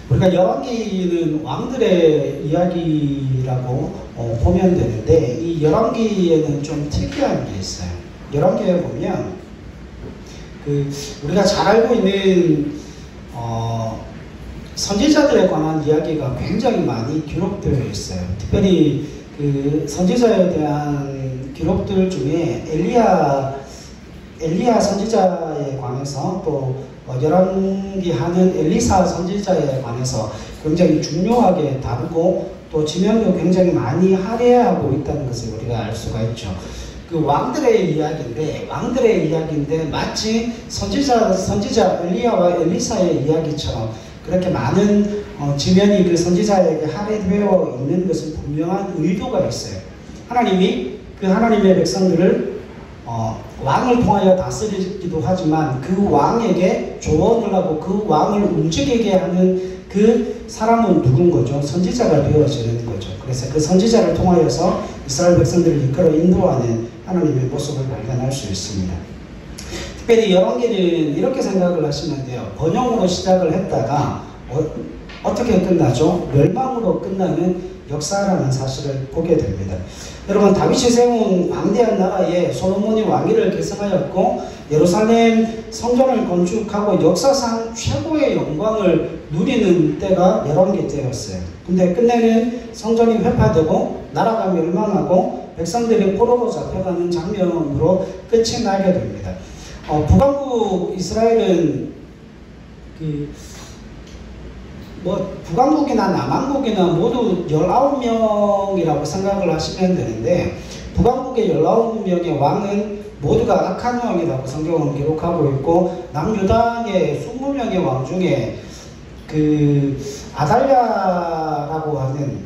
우리가 열왕기는 왕들의 이야기라고 보면 되는데, 이 열왕기에는 좀 특이한 게 있어요. 열왕기에 보면 우리가 잘 알고 있는 선지자들에 관한 이야기가 굉장히 많이 기록되어 있어요. 특별히 그 선지자에 대한 기록들 중에 엘리야 선지자에 관해서, 또 열왕기 하는 엘리사 선지자에 관해서 굉장히 중요하게 다루고, 또 지명도 굉장히 많이 할애하고 있다는 것을 우리가 알 수가 있죠. 그 왕들의 이야기인데 마치 선지자 엘리야와 엘리사의 이야기처럼 그렇게 많은 지면이 그 선지자에게 할애되어 있는 것은 분명한 의도가 있어요. 하나님이 그 하나님의 백성들을 왕을 통하여 다스리기도 하지만 그 왕에게 조언을 하고 그 왕을 움직이게 하는 그 사람은 누군 거죠? 선지자가 되어지는 거죠. 그래서 그 선지자를 통하여서 이스라엘 백성들을 이끌어 인도하는 하나님의 모습을 발견할 수 있습니다. 특별히 열왕기는 이렇게 생각을 하시면 돼요. 번영으로 시작을 했다가 어떻게 끝나죠? 멸망으로 끝나는 역사라는 사실을 보게 됩니다. 여러분, 다윗이 세운 광대한 나라에 솔로몬이 왕위를 계승하였고 예루살렘 성전을 건축하고 역사상 최고의 영광을 누리는 때가 열왕기 때였어요. 근데 끝내는 성전이 회파되고 나라가 멸망하고 백성들이 포로로 잡혀가는 장면으로 끝이 나게 됩니다. 북왕국 이스라엘은 북왕국이나 남왕국이나 모두 19명이라고 생각을 하시면 되는데, 북왕국의 19명의 왕은 모두가 악한 왕이라고 성경은 기록하고 있고, 남유다의 20명의 왕 중에 아달랴라고 하는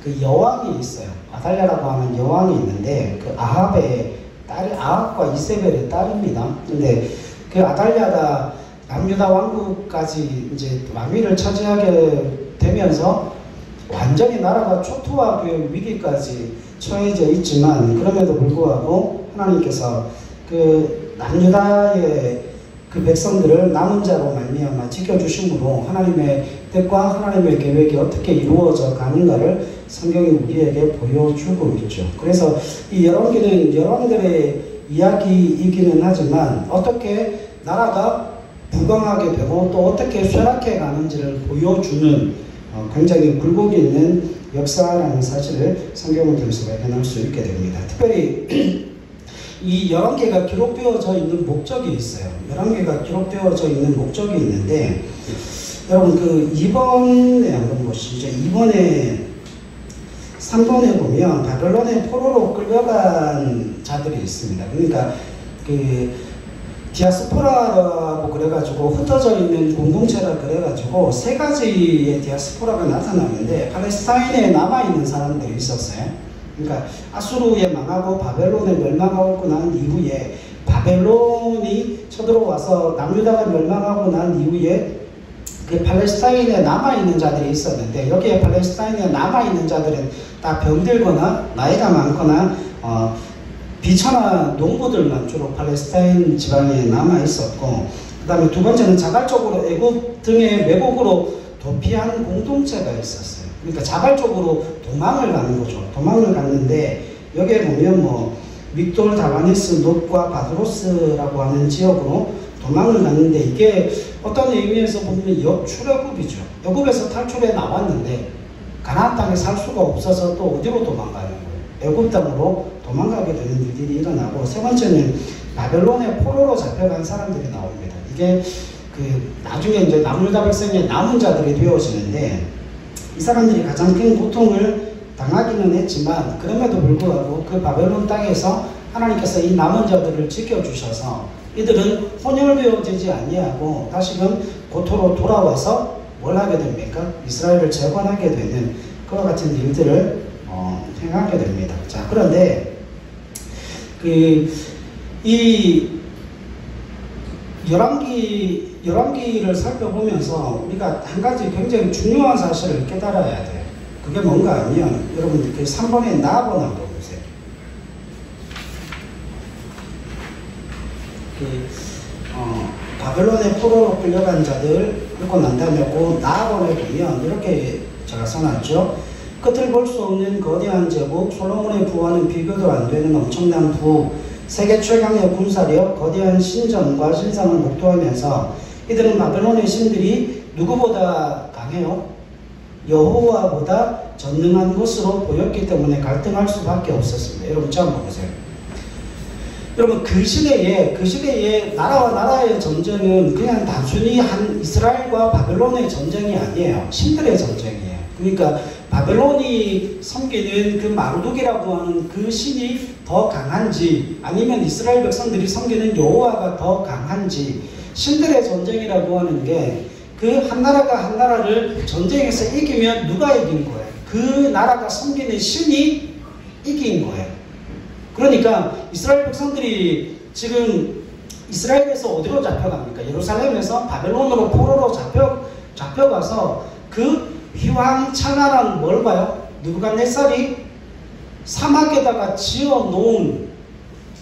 그 여왕이 있어요. 아달랴라고 하는 여왕이 있는데, 그 아합과 이세벨의 딸입니다. 근데 그 아달랴가 남유다 왕국까지 이제 왕위를 차지하게 되면서 완전히 나라가 초토화될 위기까지 처해져 있지만, 그럼에도 불구하고 하나님께서 그 남유다의 그 백성들을 남은 자로 말미암아 지켜주심으로 하나님의 뜻과 하나님의 계획이 어떻게 이루어져 가는가를 성경이 우리에게 보여주고 있죠. 그래서 이 열왕기는 열왕들의 이야기이기는 하지만 어떻게 나라가 부강하게 되고 또 어떻게 쇠락해 가는지를 보여주는 굉장히 굴곡이 있는 역사라는 사실을 성경을 통해서 발견할 수 있게 됩니다. 특별히 이 열왕기가 기록되어져 있는 목적이 있어요. 열왕기가 기록되어져 있는 목적이 있는데, 여러분 이번에 한번 보시죠. 이번에 3번에 보면 바벨론의 포로로 끌려간 자들이 있습니다. 그러니까 디아스포라라고 그래가지고 흩어져 있는 공동체라 그래가지고 세 가지의 디아스포라가 나타나는데, 팔레스타인에 남아있는 사람들이 있었어요. 그러니까 아수르에 망하고 바벨론에 멸망하고 난 이후에 바벨론이 쳐들어와서 남유다가 멸망하고 난 이후에 그 팔레스타인에 남아있는 자들이 있었는데, 여기에 팔레스타인에 남아있는 자들은 다 병들거나 나이가 많거나 비천한 농부들만 주로 팔레스타인 지방에 남아있었고, 그 다음에 두 번째는 자발적으로 애굽 등의 외국으로 도피한 공동체가 있었어요. 그러니까 자발적으로 도망을 가는 거죠. 도망을 갔는데, 여기에 보면 믹돌, 다바네스, 놋과 바드로스라고 하는 지역으로 도망을 갔는데, 이게 어떤 의미에서 보면 역출애굽이죠. 애굽에서 탈출해 나왔는데 가나안 땅에 살 수가 없어서 또 어디로 도망가는 거예요? 애굽 땅으로 도망가게 되는 일들이 일어나고, 세 번째는 바벨론의 포로로 잡혀간 사람들이 나옵니다. 이게 나중에 이제 남유다 백성의 남은 자들이 되어지는데, 이 사람들이 가장 큰 고통을 당하기는 했지만 그럼에도 불구하고 그 바벨론 땅에서 하나님께서 이 남은 자들을 지켜주셔서 이들은 혼혈되어지지 아니하고 다시금 고토로 돌아와서 뭘 하게 됩니까? 이스라엘을 재건하게 되는 그와 같은 일들을 행하게 됩니다. 자, 그런데 이 열왕기를 살펴보면서 우리가 한 가지 굉장히 중요한 사실을 깨달아야 돼요. 그게 뭔가 하면, 여러분 3번에 나아본 한번 보세요. 바벨론의 포로로 끌려간 자들 읽고 난 다음에 그 나아본에 보면 이렇게 제가 써놨죠. 끝을 볼 수 없는 거대한 제국, 솔로몬의 부와는 비교도 안 되는 엄청난 부, 세계 최강의 군사력, 거대한 신전과 신상을 목도하면서 이들은 바벨론의 신들이 누구보다 강해요. 여호와보다 전능한 것으로 보였기 때문에 갈등할 수밖에 없었습니다. 여러분 저 한번 보세요. 여러분 그 시대에 나라와 나라의 전쟁은 그냥 단순히 한 이스라엘과 바벨론의 전쟁이 아니에요. 신들의 전쟁이에요. 그러니까 바벨론이 섬기는 그 마르둑이라고 하는 그 신이 더 강한지 아니면 이스라엘 백성들이 섬기는 여호와가 더 강한지 신들의 전쟁이라고 하는 게 그 한 나라가 한 나라를 전쟁에서 이기면 누가 이긴 거예요? 그 나라가 섬기는 신이 이긴 거예요. 그러니까 이스라엘 백성들이 지금 이스라엘에서 어디로 잡혀갑니까? 예루살렘에서 바벨론으로 포로로 잡혀가서 그 휘황찬란한 뭘 봐요? 느부갓네살이 사막에다가 지어놓은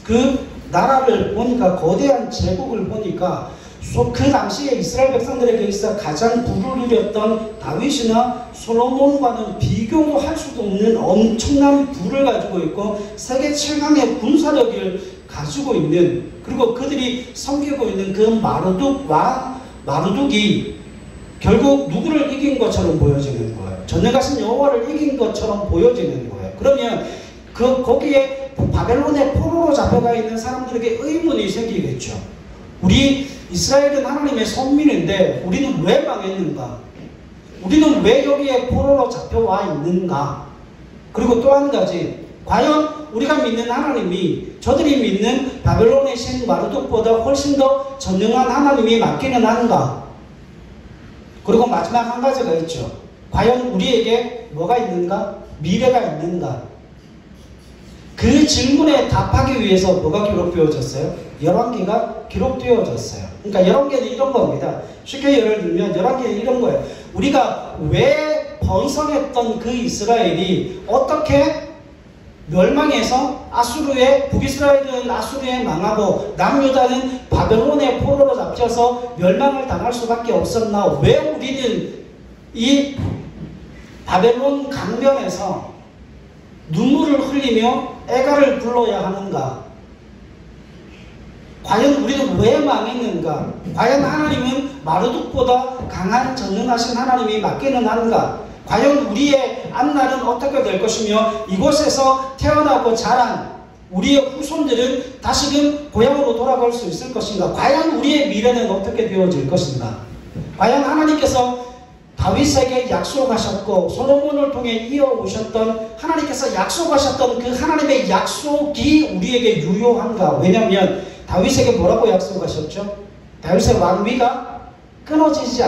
그 나라를 보니까 거대한 제국을 보니까 그 당시에 이스라엘 백성들에게 있어 가장 부를 누렸던 다윗이나 솔로몬과는 비교도 할 수도 없는 엄청난 부를 가지고 있고 세계 최강의 군사력을 가지고 있는 그리고 그들이 섬기고 있는 그 마르둑이 결국 누구를 이긴 것처럼 보여지는 거예요. 전능하신 여호와를 이긴 것처럼 보여지는 거예요. 그러면 거기에 바벨론의 포로로 잡혀가 있는 사람들에게 의문이 생기겠죠. 우리 이스라엘은 하나님의 선민인데 우리는 왜 망했는가? 우리는 왜 여기에 포로로 잡혀와 있는가? 그리고 또 한 가지, 과연 우리가 믿는 하나님이 저들이 믿는 바벨론의 신 마르둑보다 훨씬 더 전능한 하나님이 맞기는 한가? 그리고 마지막 한 가지가 있죠. 과연 우리에게 뭐가 있는가? 미래가 있는가? 그 질문에 답하기 위해서 뭐가 기록되어졌어요? 열왕기가 기록되어졌어요. 그러니까 열왕기는 이런 겁니다. 쉽게 예를 들면 열왕기는 이런 거예요. 우리가 왜 번성했던 그 이스라엘이 어떻게 멸망해서 북이스라엘은 아수르에 망하고 남유다는 바벨론의 포로로 잡혀서 멸망을 당할 수밖에 없었나? 왜 우리는 이 바벨론 강변에서 눈물을 흘리며 애가를 불러야 하는가? 과연 우리는 왜 망했는가? 과연 하나님은 마르둑보다 강한 전능하신 하나님이 맞기는 한가? 과연 우리의 앞날은 어떻게 될 것이며 이곳에서 태어나고 자란 우리의 후손들은 다시금 고향으로 돌아갈 수 있을 것인가? 과연 우리의 미래는 어떻게 되어질 것인가? 과연 하나님께서 다윗에게 약속하셨고 솔로몬을 통해 이어오셨던 하나님께서 약속하셨던 그 하나님의 약속이 우리에게 유효한가? 왜냐하면 다윗에게 뭐라고 약속하셨죠? 다윗의 왕위가 끊어지지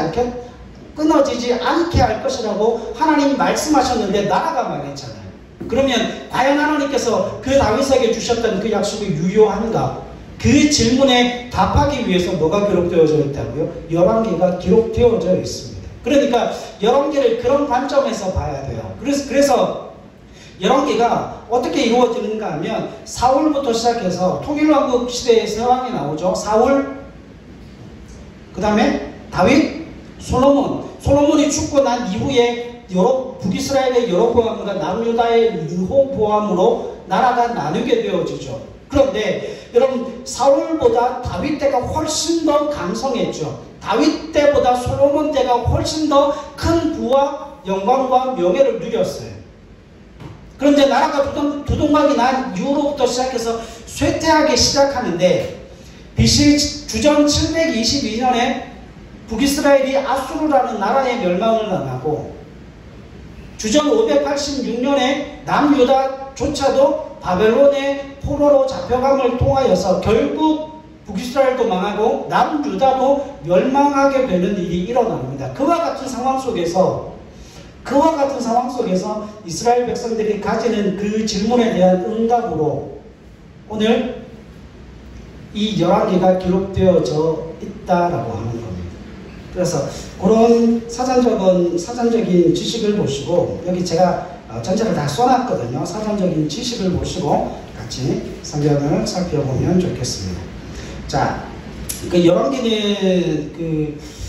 않게 할 것이라고 하나님이 말씀하셨는데 나라가 망했잖아요. 그러면 과연 하나님께서 그 다윗에게 주셨던 그 약속이 유효한가? 그 질문에 답하기 위해서 뭐가 기록되어져 있다고요? 열왕기가 기록되어져 있습니다. 그러니까 열왕기를 그런 관점에서 봐야 돼요. 그래서 열왕기가 어떻게 이루어지는가 하면 사울부터 시작해서 통일왕국 시대의 세 왕이 나오죠. 사울, 그 다음에 다윗, 솔로몬이 죽고 난 이후에 북이스라엘의 여로보암과 남유다의 르호보암으로 나라가 나누게 되어지죠. 그런데 여러분 사울보다 다윗 때가 훨씬 더 강성했죠. 다윗 때보다 솔로몬 때가 훨씬 더 큰 부와 영광과 명예를 누렸어요. 그런데 나라가 두동강이 난 이후로부터 시작해서 쇠퇴하기 시작하는데 BC 주전 722년에 북이스라엘이 아수르라는 나라의 멸망을 당하고 주전 586년에 남유다조차도 바벨론의 포로로 잡혀감을 통하여서 결국 북이스라엘도 망하고 남유다도 멸망하게 되는 일이 일어납니다. 그와 같은 상황 속에서 이스라엘 백성들이 가지는 그 질문에 대한 응답으로 오늘 이 열왕기가 기록되어져 있다라고 하는 겁니다. 그래서 그런 사전적인 지식을 보시고 여기 제가 전체를 다 써놨거든요. 사전적인 지식을 보시고 같이 성경을 살펴보면 좋겠습니다. 자, 그 열왕기는 그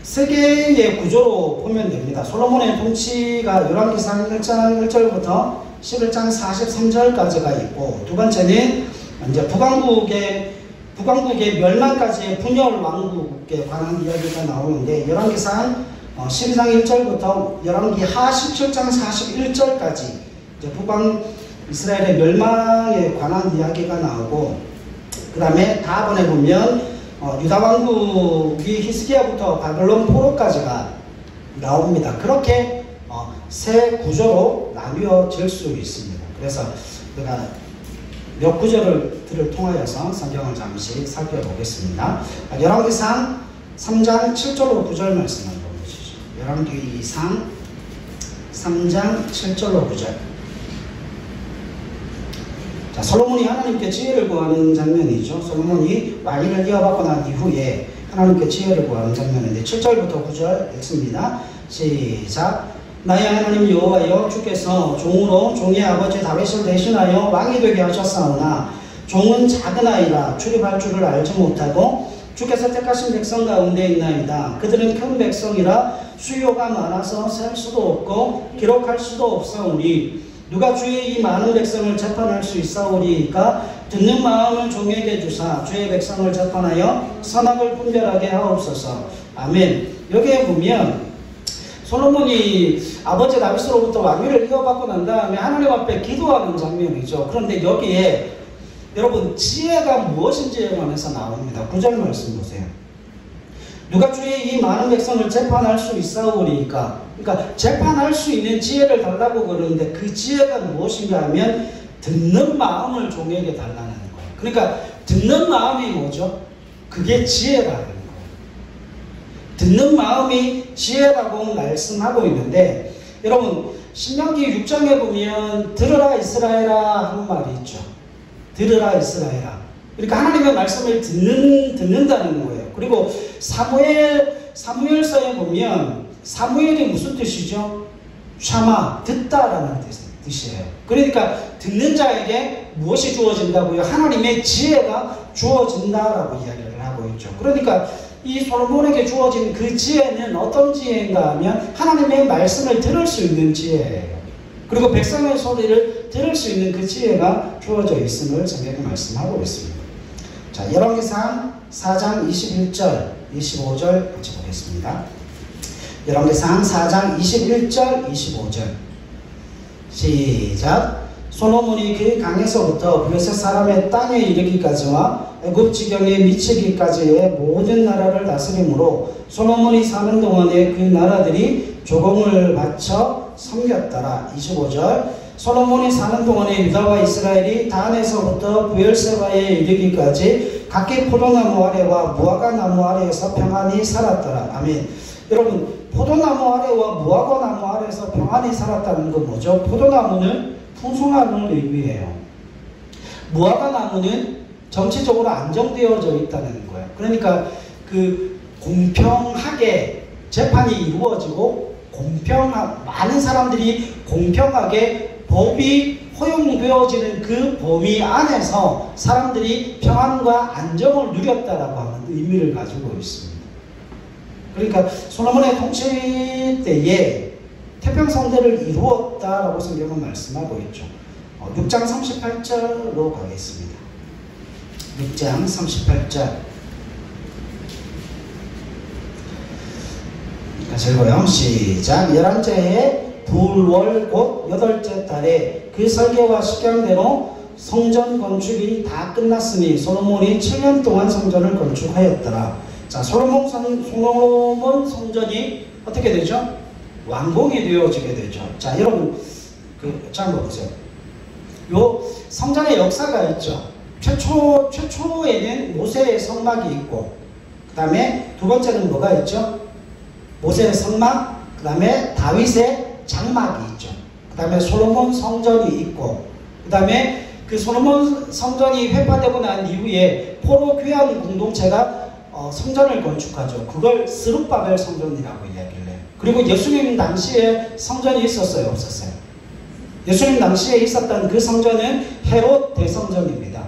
세 개의 구조로 보면 됩니다. 솔로몬의 통치가 열왕기상 1장 1절부터 11장 43절까지가 있고, 두 번째는 이제 북왕국의 멸망까지의 분열 왕국에 관한 이야기가 나오는데, 열왕기상 12장 1절부터 열왕기 하 17장 41절까지 이제 북왕 이스라엘의 멸망에 관한 이야기가 나오고, 그 다음에 다음번에 보면 유다 왕국이 히스기야부터 바벨론 포로까지가 나옵니다. 그렇게 세 구조로 나뉘어질 수 있습니다. 그래서 제가 몇 구절을 통하여서 성경을 잠시 살펴보겠습니다. 열왕기상 3장 7절로 9절 말씀을 보시죠. 열왕기상 3장 7절로 9절. 자, 솔로몬이 하나님께 지혜를 구하는 장면이죠. 솔로몬이 왕위를 이어받고 난 이후에 하나님께 지혜를 구하는 장면인데, 7절부터 9절 읽습니다. 시작. 나의 하나님 여호와여, 주께서 종으로 종의 아버지 다윗을 대신하여 왕이 되게 하셨사오나 종은 작은 아이라 출입할 줄을 알지 못하고 주께서 택하신 백성 가운데 있나이다. 그들은 큰 백성이라 수요가 많아서 셀 수도 없고 기록할 수도 없사오니 누가 주의 이 많은 백성을 재판할 수 있사오리이까? 듣는 마음을 종에게 주사 주의 백성을 재판하여 선악을 분별하게 하옵소서. 아멘. 여기에 보면 솔로몬이 아버지 다윗으로부터 왕위를 이어받고 난 다음에 하나님 앞에 기도하는 장면이죠. 그런데 여기에 여러분 지혜가 무엇인지에 관해서 나옵니다. 9절 말씀 보세요. 누가 주의 이 많은 백성을 재판할 수 있사오리이까? 그러니까 재판할 수 있는 지혜를 달라고 그러는데, 그 지혜가 무엇인가 하면 듣는 마음을 종에게 달라는 거예요. 그러니까 듣는 마음이 뭐죠? 그게 지혜라는 거예요. 듣는 마음이 지혜라고 말씀하고 있는데, 여러분 신명기 6장에 보면 들으라 이스라엘아 하는 말이 있죠. 들으라 이스라엘아. 그러니까 하나님의 말씀을 듣는다는 거예요. 그리고 사무엘서에 보면 사무엘이 무슨 뜻이죠? 샤마, 듣다라는 뜻이에요. 그러니까 듣는 자에게 무엇이 주어진다고요? 하나님의 지혜가 주어진다라고 이야기를 하고 있죠. 그러니까 이 솔로몬에게 주어진 그 지혜는 어떤 지혜인가 하면 하나님의 말씀을 들을 수 있는 지혜예요. 그리고 백성의 소리를 들을 수 있는 그 지혜가 주어져 있음을 성경에 말씀하고 있습니다. 자, 열왕기상 4장 21절, 25절 같이 보겠습니다. 열왕기상 4장 21절, 25절. 시작. 솔로몬이 그 강에서부터 블레셋 사람의 땅에 이르기까지와 애굽 지경에 미치기까지의 모든 나라를 다스림으로 솔로몬이 사는 동안에 그 나라들이 조공을 바쳐 섬겼더라. 25절. 솔로몬이 사는 동안에 유다와 이스라엘이 단에서부터 브엘세바에 이르기까지 각기 포도나무 아래와 무화과 나무 아래에서 평안히 살았더라. 아멘. 여러분, 포도나무 아래와 무화과 나무 아래에서 평안히 살았다는 건 뭐죠? 포도나무는 풍성함을 의미해요. 무화과 나무는 정치적으로 안정되어져 있다는 거예요. 그러니까 그 공평하게 재판이 이루어지고 많은 사람들이 공평하게 법이 허용되어지는 그 범위 안에서 사람들이 평안과 안정을 누렸다라고 하는 의미를 가지고 있습니다. 그러니까 솔로몬의 통치 때에 태평성대를 이루었다라고 성경은 말씀하고 있죠. 6장 38절로 가겠습니다. 6장 38절. 같이 읽어요. 시작. 11째에 불월 곧 8째 달에 그 설계와 식경대로 성전 건축이 다 끝났으니 솔로몬이 7년 동안 성전을 건축하였더라. 자, 솔로몬 성전이 어떻게 되죠? 완공이 되어지게 되죠. 자, 여러분 자, 한번 보세요. 요 성전의 역사가 있죠. 최초에는 모세의 성막이 있고, 그 다음에 두 번째는 뭐가 있죠? 모세의 성막, 그 다음에 다윗의 장막이 있죠. 그 다음에 솔로몬 성전이 있고, 그 다음에 그 솔로몬 성전이 회파되고 난 이후에 포로 귀환 공동체가 성전을 건축하죠. 그걸 스룹바벨 성전이라고 이야기를 해요. 그리고 예수님 당시에 성전이 있었어요? 없었어요? 예수님 당시에 있었던 그 성전은 헤롯 대성전입니다.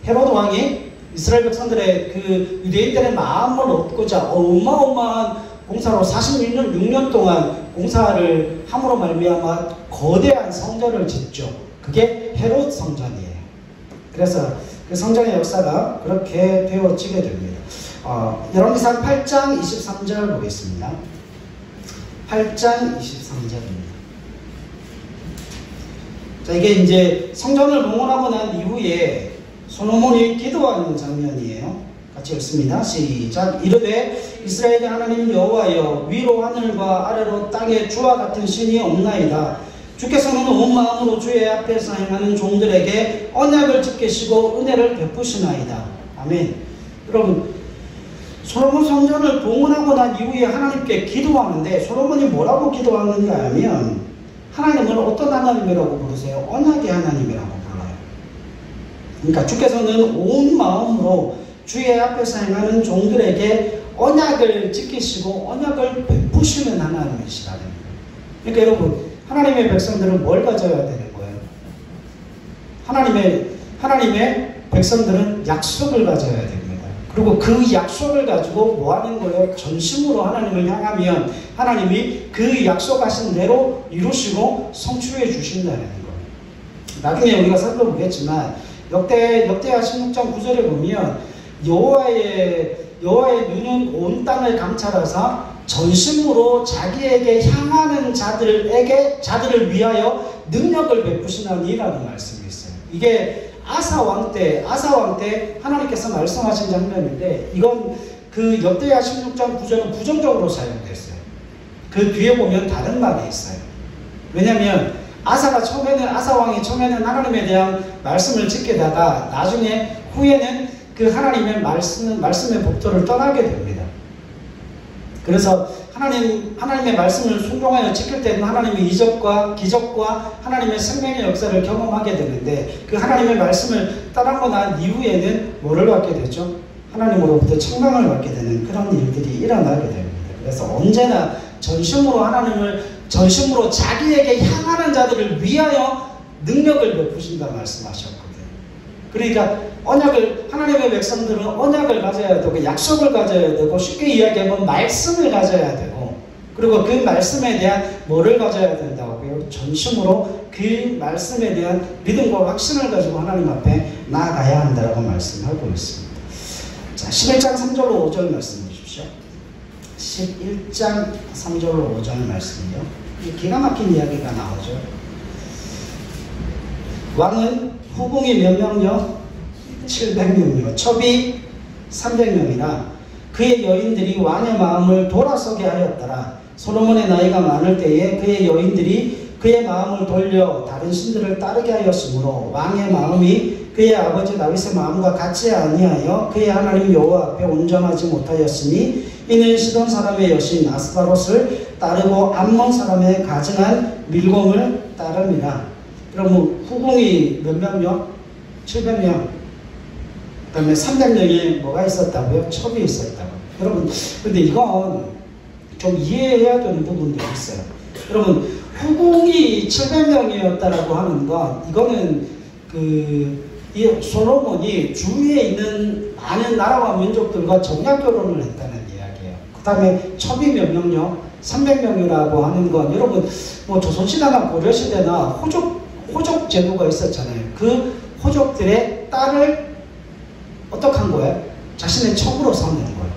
헤롯 왕이 이스라엘 백성들의 그 유대인들의 마음을 얻고자 어마어마한 공사로 46년 동안 공사를 함으로 말미암아 거대한 성전을 짓죠. 그게 헤롯 성전이에요. 그래서 그 성전의 역사가 그렇게 되어지게 됩니다. 열왕기상 8장 23절 보겠습니다. 8장 23절입니다. 자, 이게 이제 성전을 봉헌하고 난 이후에 솔로몬이 기도하는 장면이에요. 같이 읽습니다. 시작. 이르되 이스라엘의 하나님 여호와여, 위로 하늘과 아래로 땅에 주와 같은 신이 없나이다. 주께서는 온 마음으로 주의 앞에서 행하는 종들에게 언약을 지키시고 은혜를 베푸시나이다. 아멘. 여러분, 솔로몬 성전을 봉헌하고 난 이후에 하나님께 기도하는데 솔로몬이 뭐라고 기도하는가 하면 하나님을 어떤 하나님이라고 부르세요? 언약의 하나님이라고 불러요. 그러니까 주께서는 온 마음으로 주의 앞에서 행하는 종들에게 언약을 지키시고 언약을 베푸시는 하나님이시라는 거예요. 그러니까 여러분, 하나님의 백성들은 뭘 가져야 되는 거예요? 하나님의 백성들은 약속을 가져야 됩니다. 그리고 그 약속을 가지고 뭐 하는 거예요? 전심으로 하나님을 향하면 하나님이 그 약속하신 대로 이루시고 성취해 주신다는 거예요. 나중에 우리가 살펴보겠지만 역대하 16장 9절에 보면 여호와의 눈은 온 땅을 감찰하사 전심으로 자기에게 향하는 자들을 위하여 능력을 베푸시나니라는 말씀이 있어요. 이게 아사 왕 때 하나님께서 말씀하신 장면인데, 이건 그 역대하 16장 9절은 부정적으로 사용됐어요. 그 뒤에 보면 다른 말이 있어요. 왜냐하면 아사 왕이 처음에는 하나님에 대한 말씀을 지키다가 후에는 그 하나님의 말씀의 법도를 떠나게 됩니다. 그래서 하나님의 말씀을 순종하여 지킬 때는 하나님의 이적과 기적과 하나님의 생명의 역사를 경험하게 되는데, 그 하나님의 말씀을 따르고 난 이후에는 뭐를 받게 되죠? 하나님으로부터 책망을 받게 되는 그런 일들이 일어나게 됩니다. 그래서 언제나 전심으로 자기에게 향하는 자들을 위하여 능력을 베푸신다 말씀하셨거든요. 그러니까 하나님의 백성들은 언약을 가져야 되고 약속을 가져야 되고, 쉽게 이야기하면 말씀을 가져야 되고, 그리고 그 말씀에 대한 뭐를 가져야 된다고요? 전심으로 그 말씀에 대한 믿음과 확신을 가지고 하나님 앞에 나아가야 한다고 말씀하고 있습니다. 자, 11장 3절로 5절 말씀 주십시오. 11장 3절로 5절 말씀이요. 기가 막힌 이야기가 나오죠. 왕은 후궁이 몇 명요? 700명이요. 첩이 300명이라 그의 여인들이 왕의 마음을 돌아서게 하였더라. 솔로몬의 나이가 많을 때에 그의 여인들이 그의 마음을 돌려 다른 신들을 따르게 하였으므로 왕의 마음이 그의 아버지 다윗의 마음과 같지 아니하여 그의 하나님 여호와 앞에 온전하지 못하였으니 이는 시돈 사람의 여신 아스바롯을 따르고 암몬 사람의 가증한 밀곰을 따릅니다. 그럼 후궁이 몇 명요? 700명. 그 다음에 300명이 뭐가 있었다고요? 첩이 있었다고. 여러분, 근데 이건 좀 이해해야 되는 부분들이 있어요. 여러분, 후궁이 700명이었다라고 하는 건, 이거는 이 솔로몬이 주위에 있는 많은 나라와 민족들과 정략 결혼을 했다는 이야기예요. 그 다음에 첩이 몇 명요? 300명이라고 하는 건, 여러분, 뭐 조선시대나 고려시대나 호족 제도가 있었잖아요. 그 호족들의 딸을 어떻게 한 거예요? 자신의 첩으로 삼는 거예요.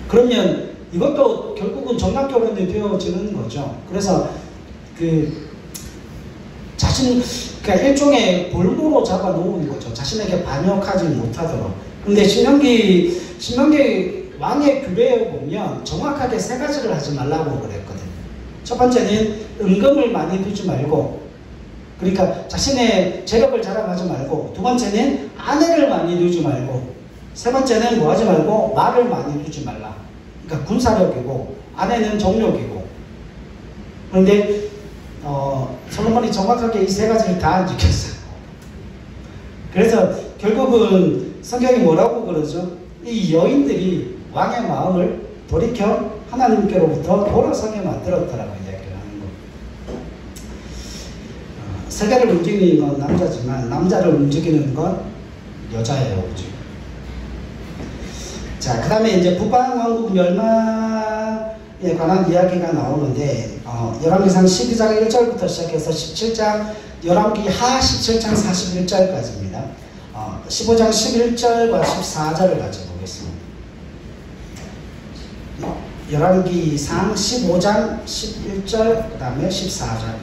그러면 이것도 결국은 정략결혼이 되어지는 거죠. 그래서 그러니까 일종의 볼모로 잡아 놓은 거죠. 자신에게 반역하지 못하도록. 근데 신명기 왕의 규례에 보면 정확하게 3가지를 하지 말라고 그랬거든요. 첫 번째는 은금을 많이 두지 말고, 그러니까 자신의 재력을 자랑하지 말고, 두 번째는 아내를 많이 두지 말고, 세 번째는 뭐 하지 말고 말을 많이 두지 말라. 그러니까 군사력이고 아내는 정력이고. 그런데 솔로몬이 정확하게 이 3가지를 다 안 지켰어요. 그래서 결국은 성경이 뭐라고 그러죠? 이 여인들이 왕의 마음을 돌이켜 하나님께로부터 돌아서게 만들었다라고 이야기를 하는 거예요. 세계를 움직이는 건 남자지만 남자를 움직이는 건 여자예요. 그죠? 자, 그 다음에 이제 북방왕국 멸망에 관한 이야기가 나오는데, 열왕기상 12장 1절부터 시작해서 17장, 열왕기 하 17장 41절까지입니다. 15장 11절과 14절을 같이 보겠습니다. 열왕기상 15장 11절, 그 다음에 14절.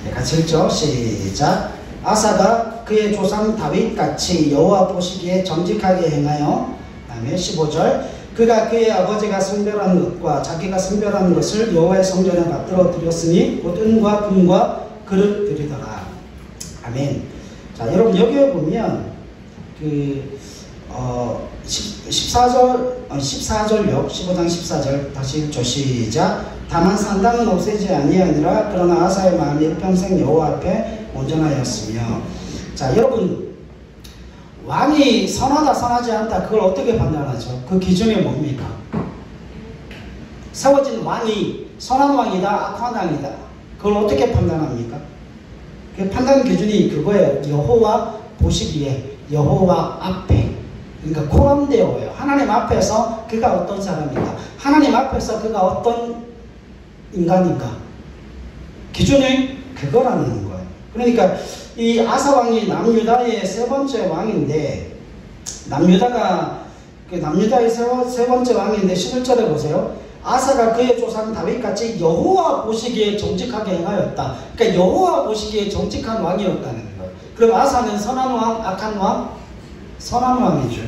네, 같이 읽죠. 시작. 아사가 그의 조상 다윗같이 여호와 보시기에 정직하게 행하여, 그 다음에 15절. 그가 그의 아버지가 성별한 것과 자기가 성별한 것을 여호와의 성전에 받들어 드렸으니 곧 은과 금과 그릇 드리더라. 아멘. 자, 여러분 여기에 보면 14절요. 15장 14절 다시 읽죠. 시작. 다만 산당은 없애지 아니하니라. 그러나 아사의 마음이 일평생 여호와 앞에 온전하였으며. 자, 여러분 왕이 선하다 선하지 않다 그걸 어떻게 판단하죠? 그 기준이 뭡니까? 세워진 왕이 선한 왕이다 악한 왕이다 그걸 어떻게 판단합니까? 그 판단 기준이 그거예요. 여호와 보시기에 여호와 앞에, 그러니까 코람데오예요. 하나님 앞에서 그가 어떤 사람인가, 하나님 앞에서 그가 어떤 인간인가, 기준이 그거라는 거예요. 그러니까 이 아사왕이 남유다의 세 번째 왕인데, 남유다의 세 번째 왕인데 11절에 보세요. 아사가 그의 조상 다윗같이 여호와 보시기에 정직하게 행하였다. 그러니까 여호와 보시기에 정직한 왕이었다는 거예요. 그럼 아사는 선한 왕, 악한 왕? 선한 왕이죠.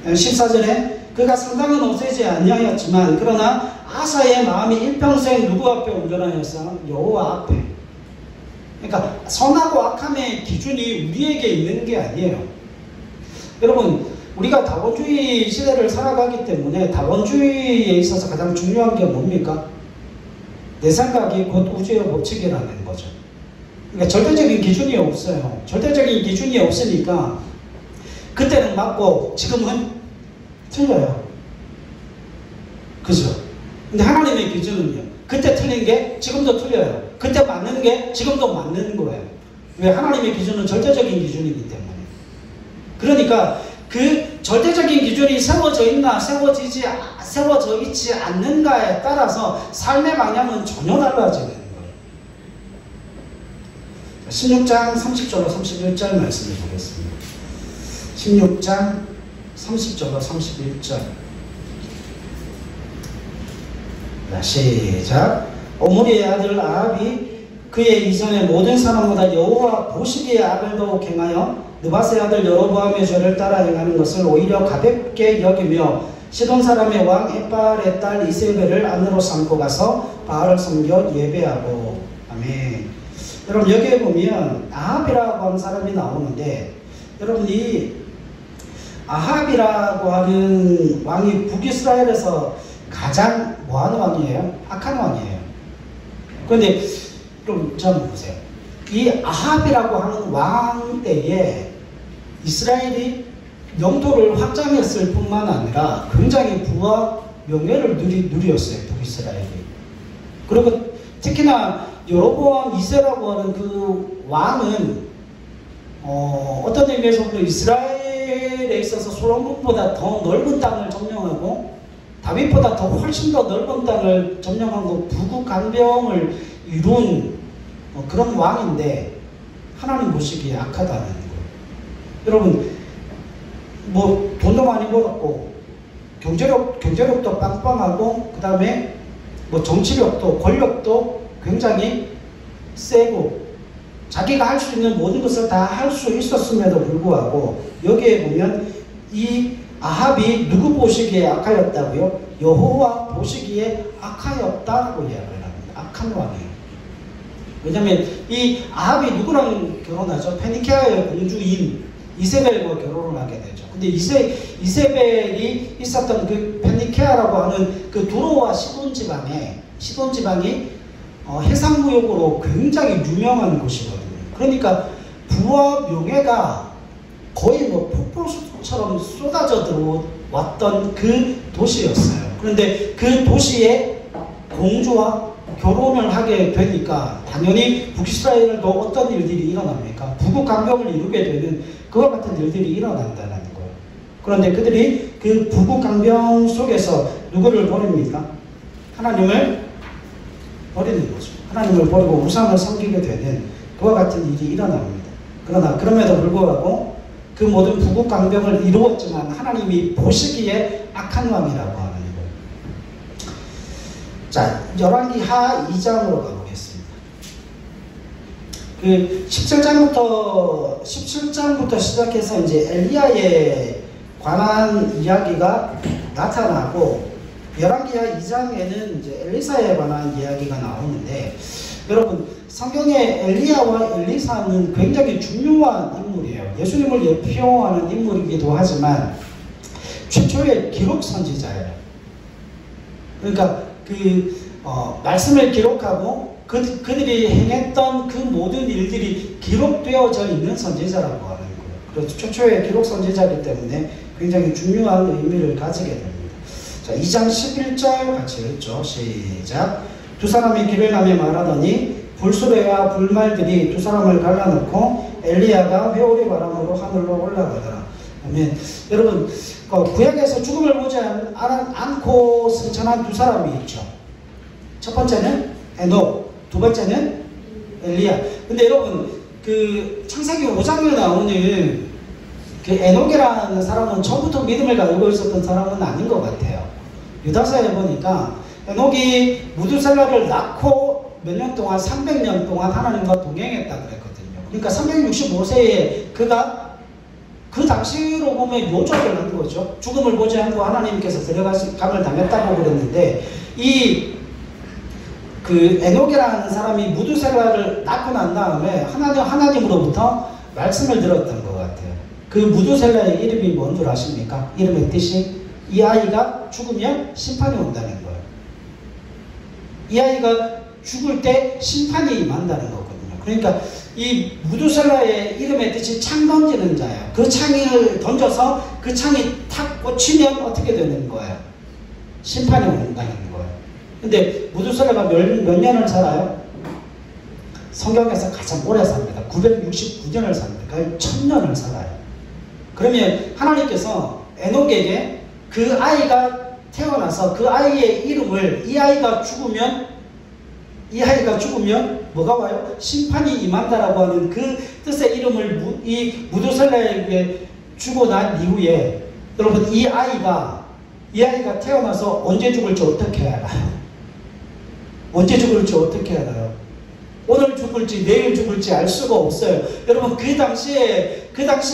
14절에 그가 상당은 없애지 아니하였지만 그러나 아사의 마음이 일평생 누구 앞에 온전하였어? 여호와 앞에. 그러니까 선하고 악함의 기준이 우리에게 있는 게 아니에요. 여러분 우리가 다원주의 시대를 살아가기 때문에 다원주의에 있어서 가장 중요한 게 뭡니까? 내 생각이 곧 우주의 법칙이라는 거죠. 그러니까 절대적인 기준이 없어요. 절대적인 기준이 없으니까 그때는 맞고 지금은 틀려요. 그죠? 근데 하나님의 기준은요, 그때 틀린 게 지금도 틀려요. 그때 맞는 게 지금도 맞는 거예요. 왜? 하나님의 기준은 절대적인 기준이기 때문에. 그러니까 그 절대적인 기준이 세워져 있나 세워져 있지 않는가에 따라서 삶의 방향은 전혀 달라지는 거예요. 16장 30절로 31절 말씀을 보겠습니다. 16장 30절로 31절. 시작. 오므리의 아들 아합이 그의 이전의 모든 사람보다 여호와 보시기에 악을 더욱 행하여 느밧의 아들 여로보암의 죄를 따라 행하는 것을 오히려 가볍게 여기며 시돈 사람의 왕 에발의 딸 이세벨을 아내로 삼고 가서 바알을 섬겨 예배하고. 아멘. 여러분 여기에 보면 아합이라고 하는 사람이 나오는데, 여러분 이 아합이라고 하는 왕이 북이스라엘에서 가장 뭐하는 왕이에요? 악한 왕이에요. 그런데 좀 보세요. 이 아합이라고 하는 왕 때에 이스라엘이 영토를 확장했을 뿐만 아니라 굉장히 부와 명예를 누렸어요. 북이스라엘이. 그리고 특히나 여로보암 2세라고 하는 그 왕은 어떤 의미에서 보면 이스라엘에 있어서 솔로몬보다 더 넓은 땅을 점령하고 다윗보다 더 훨씬 더 넓은 땅을 점령하고 부국간병을 이룬 그런 왕인데 하나님 보시기에 악하다는 거예요. 여러분 뭐 돈도 많이 벌었고 경제력도 빵빵하고 그 다음에 뭐 정치력도 권력도 굉장히 세고 자기가 할 수 있는 모든 것을 다 할 수 있었음에도 불구하고 여기에 보면 이 아합이 누구 보시기에 악하였다고요? 여호와 보시기에 악하였다라고 이야기를 합니다. 악한 왕이에요. 왜냐하면 이 아합이 누구랑 결혼하죠? 페니케아의 공주인 이세벨과 결혼을 하게 되죠. 근데 이세벨이 있었던 그 페니케아라고 하는 그 두로와 시돈 지방이 해상무역으로 굉장히 유명한 곳이거든요. 그러니까 부와 명예가 거의 뭐 폭포수처럼 쏟아져 들어왔던 그 도시였어요. 그런데 그 도시에 공주와 결혼을 하게 되니까 당연히 북이스라엘도 어떤 일들이 일어납니까? 부국 강병을 이루게 되는 그와 같은 일들이 일어난다는 거예요. 그런데 그들이 그 부국 강병 속에서 누구를 버립니까? 하나님을 버리는 거죠. 하나님을 버리고 우상을 섬기게 되는 그와 같은 일이 일어납니다. 그러나 그럼에도 불구하고 그 모든 부국 강병을 이루었지만 하나님이 보시기에 악한 왕이라고 하는 거예요. 자, 열왕기하 2장으로 가보겠습니다. 그 17장부터 시작해서 이제 엘리야에 관한 이야기가 나타나고, 열왕기하 2장에는 이제 엘리사에 관한 이야기가 나오는데, 여러분 성경에 엘리야와 엘리사는 굉장히 중요한 인물이에요. 예수님을 예표하는 인물이기도 하지만 최초의 기록 선지자예요. 그러니까 말씀을 기록하고 그들이 행했던 그 모든 일들이 기록되어져 있는 선지자라고 하는 거예요. 그래서 최초의 기록 선지자이기 때문에 굉장히 중요한 의미를 가지게 됩니다. 자, 2장 11절 같이 읽죠. 시작. 두 사람이 길을 가며 말하더니 불수레와 불말들이 두 사람을 갈라놓고 엘리야가 회오리 바람으로 하늘로 올라가더라. 아멘. 여러분, 구약에서 죽음을 보지 않고 승천한 두 사람이 있죠. 첫 번째는 에녹, 두 번째는 엘리야. 근데 여러분, 그 창세기 5장에 나오는 그 에녹이라는 사람은 처음부터 믿음을 가지고 있었던 사람은 아닌 것 같아요. 유다서에 보니까 에녹이 무두셀라를 낳고 몇 년 동안 300년 동안 하나님과 동행했다 그랬거든요. 그러니까 365세에 그가 그 당시로 보면 요절을 한 거죠. 죽음을 보지 않고 하나님께서 데려감을 당했다고 그랬는데, 그 에녹이라는 사람이 무두셀라를 낳고 난 다음에 하나님으로부터 말씀을 들었던 것 같아요. 그 무두셀라의 이름이 뭔 줄 아십니까? 이름의 뜻이 이 아이가 죽으면 심판이 온다는 거예요. 이 아이가 죽을 때 심판이 임한다는 거거든요. 그러니까 이 무두셀라의 이름의 뜻이 창 던지는 자예요. 그 창을 던져서 그 창이 탁 꽂히면 어떻게 되는 거예요? 심판이 온다는 거예요. 근데 무두셀라가 몇 년을 살아요? 성경에서 가장 오래 삽니다. 969년을 삽니다. 거의 1000년을 살아요. 그러면 하나님께서 에녹에게 그 아이가 태어나서 그 아이의 이름을, 이 아이가 죽으면 뭐가 와요? 심판이 임한다라고 하는 그 뜻의 이름을 이 무두셀라에게 주고 난 이후에, 여러분 이 아이가 태어나서 언제 죽을지 어떻게 알아요? 언제 죽을지 어떻게 알아요? 오늘 죽을지 내일 죽을지 알 수가 없어요. 여러분 그 당시에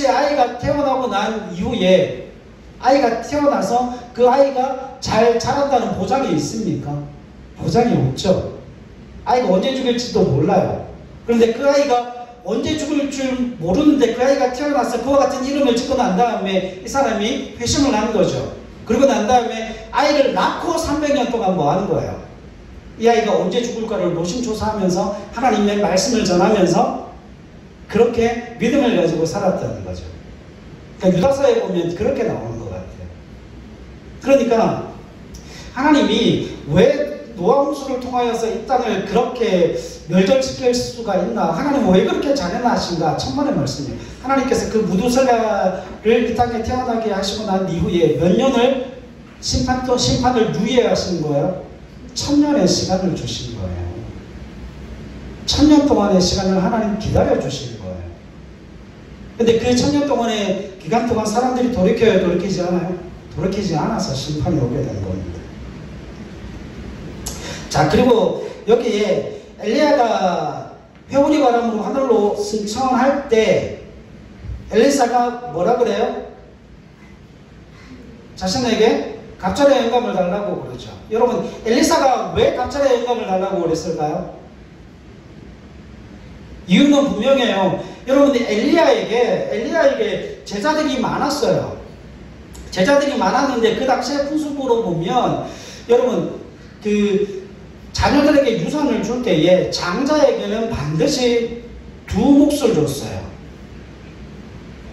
아이가 태어나고 난 이후에, 아이가 태어나서 그 아이가 잘 자란다는 보장이 있습니까? 보장이 없죠. 아이가 언제 죽을지도 몰라요. 그런데 그 아이가 언제 죽을 줄 모르는데 그 아이가 태어나서 그와 같은 이름을 짓고 난 다음에 이 사람이 회심을 한 거죠. 그리고 난 다음에 아이를 낳고 300년 동안 뭐 하는 거예요? 이 아이가 언제 죽을까를 노심초사하면서 하나님의 말씀을 전하면서 그렇게 믿음을 가지고 살았다는 거죠. 그러니까 유다서에 보면 그렇게 나오는 것 같아요. 그러니까 하나님이 왜 노아홍수를 통하여서 이 땅을 그렇게 멸절시킬 수가 있나? 하나님은 왜 그렇게 잔인하신가? 천만의 말씀이에요. 하나님께서 그 무두셀라를 이 땅에 태어나게 하시고 난 이후에 몇 년을 심판을 누이해 하신 거예요? 1000년의 시간을 주신 거예요. 1000년 동안의 시간을 하나님 기다려 주신 거예요. 근데 그 1000년 동안의 기간 동안 사람들이 돌이켜요? 돌이키지 않아요? 돌이키지 않아서 심판이 오게 된 겁니다. 자, 그리고 여기에 엘리야가 회오리 바람으로 하늘로 승천할 때 엘리사가 뭐라 그래요? 자신에게 갑절의 영감을 달라고 그러죠. 여러분, 엘리사가 왜 갑절의 영감을 달라고 그랬을까요? 이유는 분명해요. 여러분, 엘리야에게 제자들이 많았어요. 제자들이 많았는데 그 당시의 풍습으로 보면, 여러분, 그 자녀들에게 유산을 줄 때에 장자에게는 반드시 2몫을 줬어요.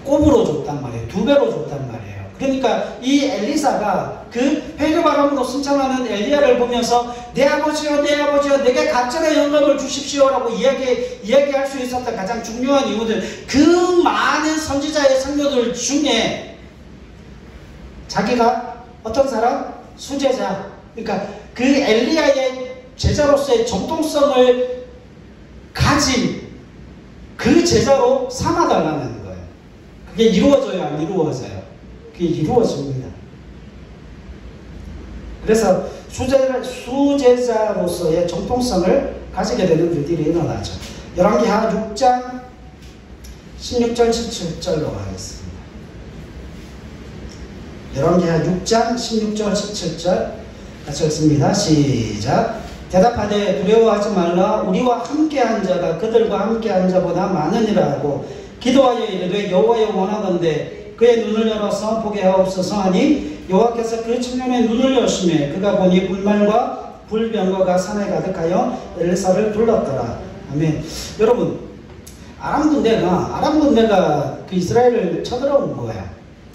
곱으로 줬단 말이에요. 2배로 줬단 말이에요. 그러니까 이 엘리사가 그 회개바람으로 승천하는 엘리야를 보면서 내 아버지여 내게 갑절의 영감을 주십시오라고 이야기할 수 있었던 가장 중요한 이유는 그 많은 선지자의 성도들 중에 자기가 어떤 사람? 수제자. 그러니까 그 엘리야의 제자로서의 정통성을 가진 그 제자로 삼아달라는 거예요. 그게 이루어져요, 안 이루어져요? 그게 이루어집니다. 그래서 수제자로서의 정통성을 가지게 되는 일들이 일어나죠. 열왕기하 6장 16절 17절로 가겠습니다. 열왕기하 6장 16절 17절 같이 읽습니다. 시작. 대답하되 두려워하지 말라. 우리와 함께한 자가 그들과 함께한 자보다 많으니라 하고 기도하여 이르되 여호와여 원하건대 그의 눈을 열어서 보게 하옵소서 하니 여호와께서 그 청년의 눈을 여심해 그가 보니 불말과 불병거가 산에 가득하여 엘리사를 둘렀더라. 아멘. 여러분, 아람 군대가 그 이스라엘을 쳐들어온 거예요.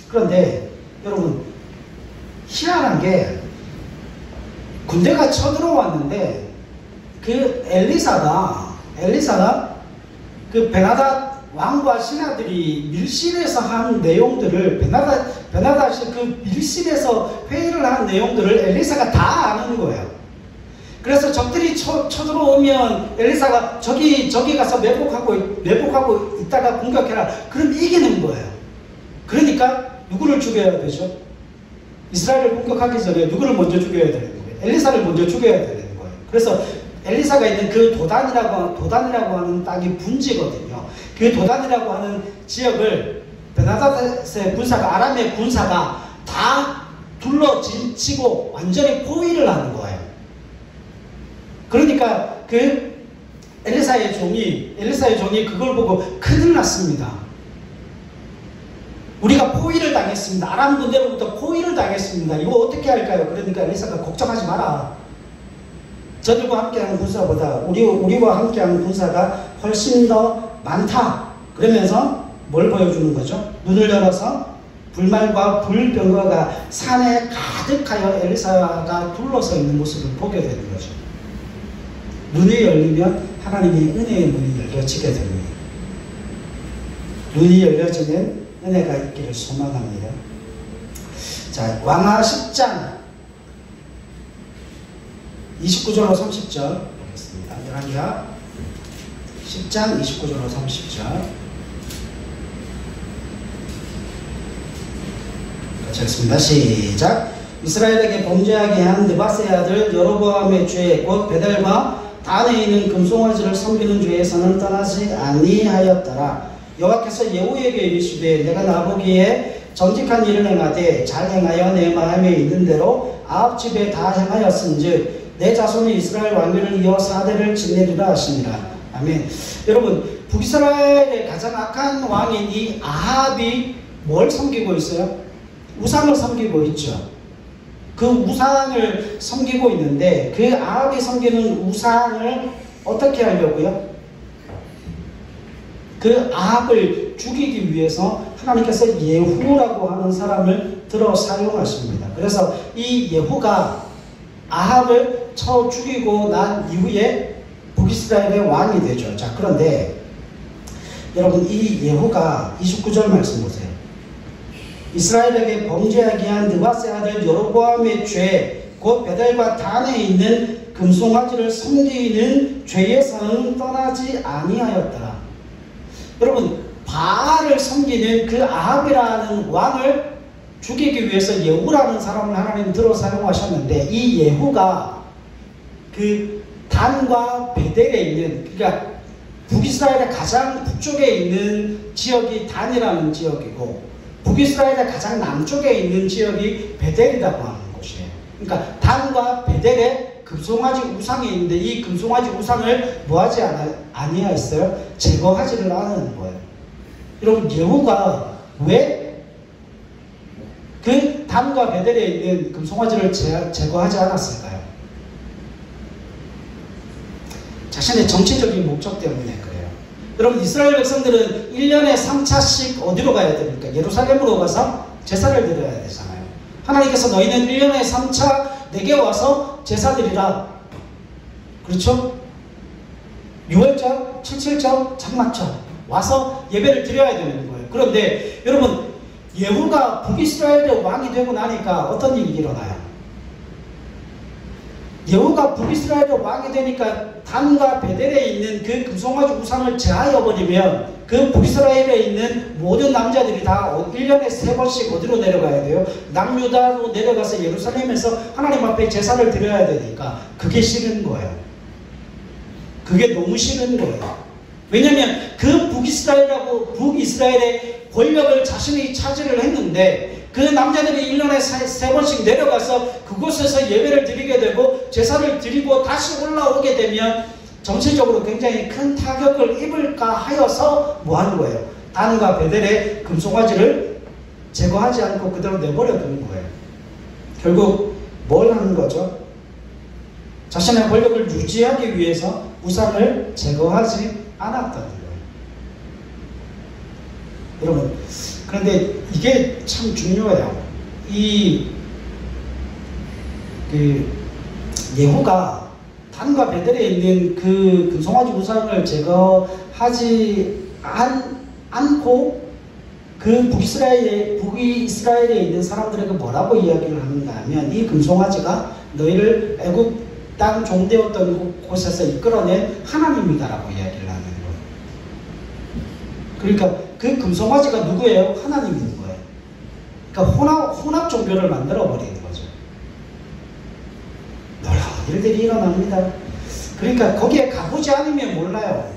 그런데 여러분, 희한한 게 군대가 쳐들어왔는데 그 엘리사가 그 베나닷 왕과 신하들이 밀실에서 한 내용들을 베나닷이 그 밀실에서 회의를 한 내용들을 엘리사가 다 아는 거예요. 그래서 적들이 쳐들어오면 엘리사가 저기 가서 매복하고 있다가 공격해라. 그럼 이기는 거예요. 그러니까 누구를 죽여야 되죠? 이스라엘을 공격하기 전에 누구를 먼저 죽여야 되는 거예요? 엘리사를 먼저 죽여야 되는 거예요. 그래서 엘리사가 있는 그 도단이라고 하는 땅이 분지거든요. 그 도단이라고 하는 지역을 베나닷의 군사가, 아람의 군사가 다 둘러치고 완전히 포위를 하는 거예요. 그러니까 그 엘리사의 종이 그걸 보고 큰일 났습니다. 우리가 포위를 당했습니다. 아람 군대로부터 포위를 당했습니다. 이거 어떻게 할까요? 그러니까 엘리사가 걱정하지 마라. 저들과 함께하는 군사보다 우리와 함께하는 군사가 훨씬 더 많다. 그러면서 뭘 보여주는 거죠? 눈을 열어서 불말과 불병거가 산에 가득하여 엘리사가 둘러서 있는 모습을 보게 되는 거죠. 눈이 열리면 하나님의 은혜의 문이 열려지게 됩니다. 눈이 열려지면 은혜가 있기를 소망합니다. 자, 왕하 10장 29절로 30절 보겠습니다. 열왕기하 10장 29절로 30절 같이 읽습니다. 시작. 이스라엘에게 범죄하게 한 느밧의 아들 여로보암의 죄 곧 베델과 단에 있는 금송아지를 섬기는 죄에서는 떠나지 아니하였더라. 여호와께서 예후에게 이르시되 내가 나보기에 정직한 일을 행하되 잘 행하여 내 마음에 있는 대로 아합 집에 다 행하였은즉 내 자손이 이스라엘 왕위를 이어 4대를 지내리라 하시니라. 아멘. 여러분, 북이스라엘의 가장 악한 왕인 이 아합이 뭘 섬기고 있어요? 우상을 섬기고 있죠. 그 우상을 섬기고 있는데 그 아합이 섬기는 우상을 어떻게 하려고요? 그 아합을 죽이기 위해서 하나님께서 예후라고 하는 사람을 들어 사용하십니다. 그래서 이 예후가 아합을 쳐 죽이고 난 이후에 북이스라엘의 왕이 되죠. 자, 그런데 여러분, 이 예후가 29절 말씀 보세요. 이스라엘에게 범죄하게 한 느밧의 아들 여로보암의 죄 곧 베델과 단에 있는 금송아지를 섬기는 죄에서는 떠나지 아니하였더라. 여러분, 바알을 섬기는 그 아합이라는 왕을 죽이기 위해서 예후라는 사람을 하나님 들어 사용하셨는데 이 예후가 그 단과 베델에 있는, 그러니까 북이스라엘의 가장 북쪽에 있는 지역이 단이라는 지역이고 북이스라엘의 가장 남쪽에 있는 지역이 베델이라고 하는 곳이에요. 그러니까 단과 베델에 금송아지 우상이 있는데 이 금송아지 우상을 뭐하지 아니하였어요? 제거하지를 않은 거예요. 여러분, 예후가 왜 그 단과 베델에 있는 금송아지를 제거하지 않았을까요? 자신의 정치적인 목적 때문에 그래요. 여러분, 이스라엘 백성들은 1년에 3차씩 어디로 가야 됩니까? 예루살렘으로 가서 제사를 드려야 되잖아요. 하나님께서 너희는 1년에 3차 내게 와서 제사 드리라. 그렇죠? 6월절, 7.7절, 장막절 와서 예배를 드려야 되는 거예요. 그런데 여러분, 예후가 북이스라엘의 왕이 되고 나니까 어떤 일이 일어나요? 예후가 북이스라엘의 왕이 되니까 단과 베델에 있는 그 금송아지 우상을 제하여 버리면 그 북이스라엘에 있는 모든 남자들이 다 1년에 3번씩 어디로 내려가야 돼요? 남유다로 내려가서 예루살렘에서 하나님 앞에 제사를 드려야 되니까 그게 싫은 거예요. 그게 너무 싫은 거예요. 왜냐하면 그 북이스라엘의 권력을 자신이 차지를 했는데 그 남자들이 1년에 3번씩 내려가서 그곳에서 예배를 드리게 되고 제사를 드리고 다시 올라오게 되면 정치적으로 굉장히 큰 타격을 입을까 하여서 뭐 하는 거예요? 단과 베델의 금송아지를 제거하지 않고 그대로 내버려 두는 거예요. 결국 뭘 하는 거죠? 자신의 권력을 유지하기 위해서 우상을 제거하지 않았다는 거예요. 여러분, 그런데 이게 참 중요해요. 예후가 단과 베델에 있는 그 금송아지 우상을 제거하지 않고 그 북이스라엘에 있는 사람들에게 뭐라고 이야기를 하는가 하면 이 금송아지가 너희를 애굽 땅 종되었던 곳에서 이끌어낸 하나님이다라고 이야기를 하는 거예요. 그러니까 그 금송아지가 누구예요? 하나님인 거예요. 그러니까 혼합 종교를 만들어 버리는 거죠. 놀라운 일들이 일어납니다. 그러니까 거기에 가보지 않으면 몰라요.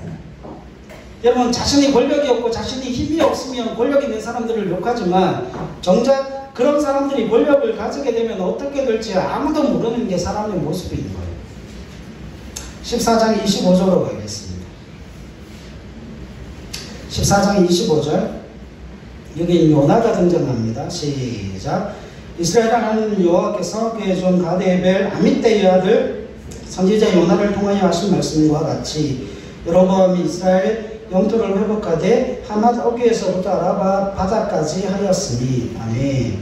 여러분, 자신이 권력이 없고 자신이 힘이 없으면 권력 있는 사람들을 욕하지만 정작 그런 사람들이 권력을 가지게 되면 어떻게 될지 아무도 모르는 게 사람의 모습인 거예요. 14장 25절로 가겠습니다. 14장 25절, 여기 요나가 등장합니다. 시작. 이스라엘 하나님 여호와께서 그의 종 가데벨 아밋떼의 아들 선지자 요나를 통하여 하신 말씀과 같이 여로보암이 이스라엘 영토를 회복하되 하맛 어귀에서부터 아라바 바다까지 하였으니. 아멘.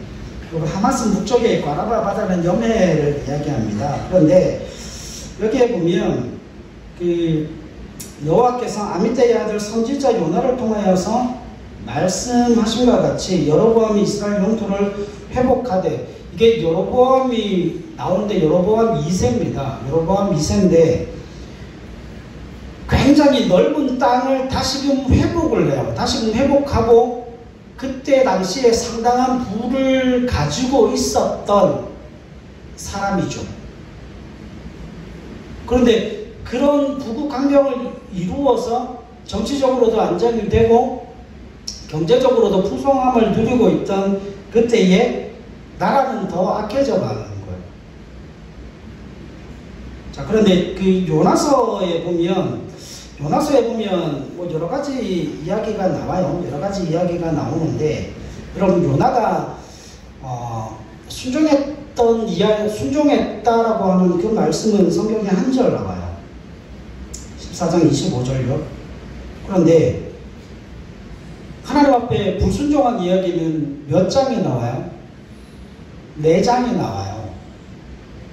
그리고 하맛은 북쪽에 있고 아라바 바다는 여매를 이야기합니다. 그런데 여기에 보면 여호와께서 아밋떼의 아들 선지자 요나를 통하여서 말씀하신과 같이 여로보암이 이스라엘 영토를 회복하되, 이게 여로보암이 나오는데 여로보암 2세입니다. 여로보암 2세인데 굉장히 넓은 땅을 다시금 회복을 해요. 다시금 회복하고 그때 당시에 상당한 부를 가지고 있었던 사람이죠. 그런데 그런 부국강병을 이루어서 정치적으로도 안정이 되고 경제적으로도 풍성함을 누리고 있던 그때에 나라는 더 악해져 가는 거예요. 자, 그런데 그 요나서에 보면 뭐 여러 가지 이야기가 나와요. 여러 가지 이야기가 나오는데, 여러분, 요나가 순종했다라고 하는 그 말씀은 성경에 한 절 나와요. 14장 25절요. 그런데 하나님 앞에 불순종한 이야기는 몇 장에 나와요? 4장에 나와요.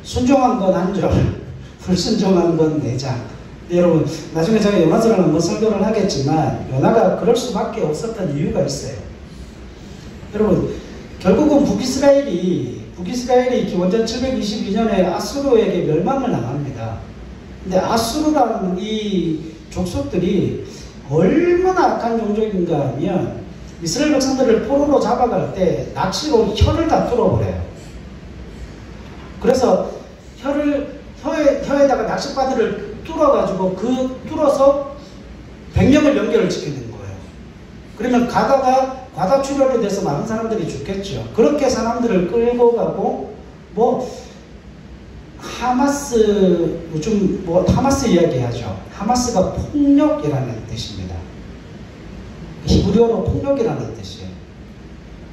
순종한 건 1절, 불순종한 건 4장. 여러분, 나중에 제가 요나서를 한번 설교를 하겠지만 요나가 그럴 수밖에 없었던 이유가 있어요. 여러분, 결국은 북이스라엘이 기원전 722년에 아수르에게 멸망을 당합니다. 근데 아수르라는 이 족속들이 얼마나 악한 종족인가 하면 이스라엘 백성들을 포로로 잡아갈 때 낚시로 혀를 다 뚫어버려요. 그래서 혀에다가 낚싯바늘을 뚫어가지고 뚫어서 100명을 연결을 시키는 거예요. 그러면 가다가 과다출혈이 돼서 많은 사람들이 죽겠죠. 그렇게 사람들을 끌고 가고, 요즘 하마스 이야기하죠. 하마스가 폭력이라는 뜻입니다. 히브리어로 폭력이라는 뜻이에요.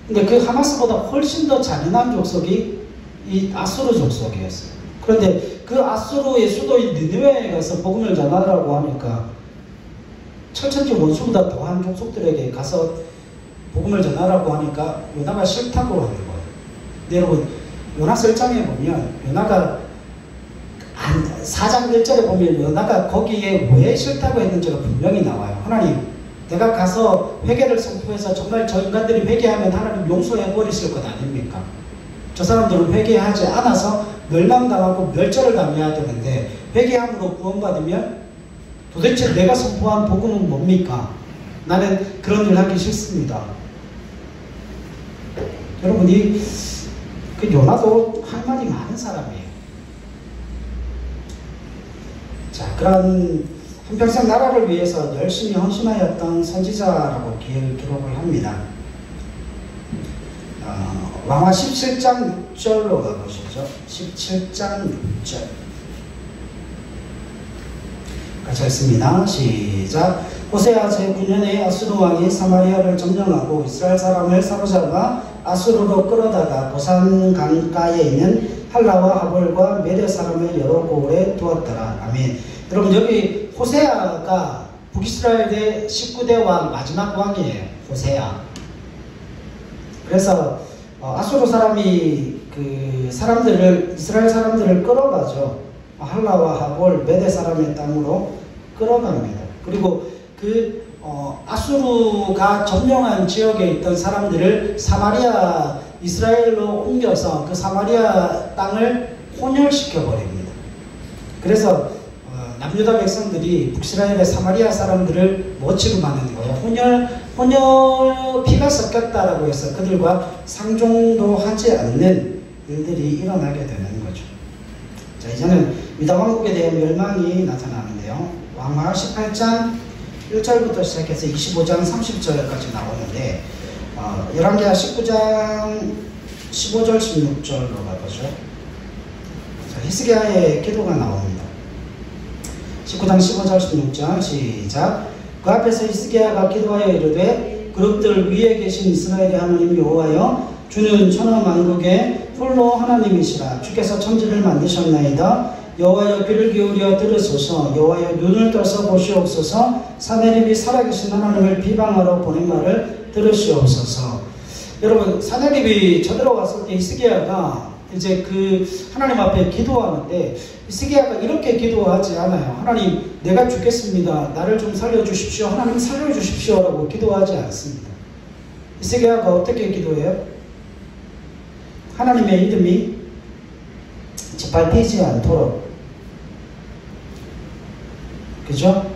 근데 그 하마스보다 훨씬 더 잔인한 족속이 이 아수르 족속이었어요. 그런데 그 아수르의 수도인 니느웨에 가서 복음을 전하라고 하니까 철천지 원수보다 더한 족속들에게 가서 복음을 전하라고 하니까 요나가 싫다고 하는 거예요. 근데 여러분 요나서 1장에 보면 요나가 4장 1절에 보면 요나가 거기에 왜 싫다고 했는지가 분명히 나와요. 하나님, 내가 가서 회개를 선포해서 정말 저 인간들이 회개하면 하나님 용서해 버리실 것 아닙니까? 저 사람들은 회개하지 않아서 멸망당하고 멸절을 당해야 되는데 회개함으로 구원받으면 도대체 내가 선포한 복음은 뭡니까? 나는 그런 일 하기 싫습니다. 여러분이 그 요나도 할 말이 많은 사람이에요. 자, 그런 한평생 나라를 위해서 열심히 헌신하였던 선지자라고 기록을 합니다. 왕하 17장 6절로 가보시죠. 17장 6절. 같이 읽습니다. 시작. 호세아 제9년에 아수르 왕이 사마리아를 점령하고 이스라엘 사람을 사로잡아 아수르로 끌어다가 고산 강가에 있는 할라와 하볼과 메대 사람을 여러 고을에 두었더라. 아멘. 여러분 여기 호세아가 북이스라엘의 19대 왕 마지막 왕이에요. 호세아. 그래서 아수르 사람이 그 이스라엘 사람들을 끌어가죠. 할라와 하볼 메대 사람의 땅으로 끌어갑니다. 그리고 아수르가 점령한 지역에 있던 사람들을 사마리아 이스라엘로 옮겨서 그 사마리아 땅을 혼혈시켜 버립니다. 그래서 남유다 백성들이 북이스라엘의 사마리아 사람들을 못 취급하는 거예요. 혼혈 피가 섞였다라고 해서 그들과 상종도 하지 않는 일들이 일어나게 되는 거죠. 자, 이제는 유다 왕국에 대한 멸망이 나타나는데요. 왕하 18장 1절부터 시작해서 25장 30절까지 나오는데 열왕기하 19장 15절 16절로 가보죠. 히스기야의 기도가 나옵니다. 19장 15절 16절 시작. 그 앞에서 히스기야가 기도하여 이르되 그룹들 위에 계신 이스라엘의 하나님 여호와여, 주는 천하만국의 홀로 하나님이시라. 주께서 천지를 만드셨나이다. 여호와여, 귀를 기울여 들으소서. 여호와여, 눈을 떠서 보시옵소서. 사내립이 살아계신 하나님을 비방하러 보낸 말을 들으시옵소서. 여러분, 사내립이 쳐들어왔을 때 히스기야가 이제 그 하나님 앞에 기도하는데 히스기야가 이렇게 기도하지 않아요. 하나님, 내가 죽겠습니다. 나를 좀 살려주십시오. 하나님 살려주십시오 라고 기도하지 않습니다. 히스기야가 어떻게 기도해요? 하나님의 이름이 짓밟히지 않도록, 그죠?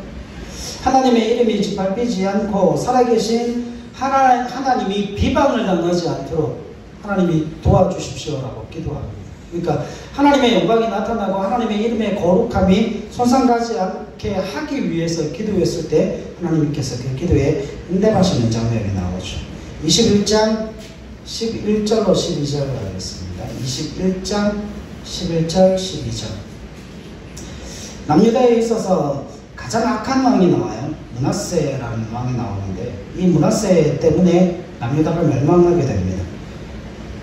하나님의 이름이 짓밟히지 않고 살아계신 하나님이 비방을 당하지 않도록 하나님이 도와주십시오라고 기도합니다. 그러니까 하나님의 영광이 나타나고 하나님의 이름의 거룩함이 손상가지 않게 하기 위해서 기도했을 때 하나님께서 그 기도에 응답하시는 장면이 나오죠. 21장 11절로 12절 가겠습니다. 21장 11절 12절. 남유다에 있어서 가장 악한 왕이 나와요. 므낫세라는 왕이 나오는데 이 므낫세 때문에 남유다가 멸망하게 됩니다.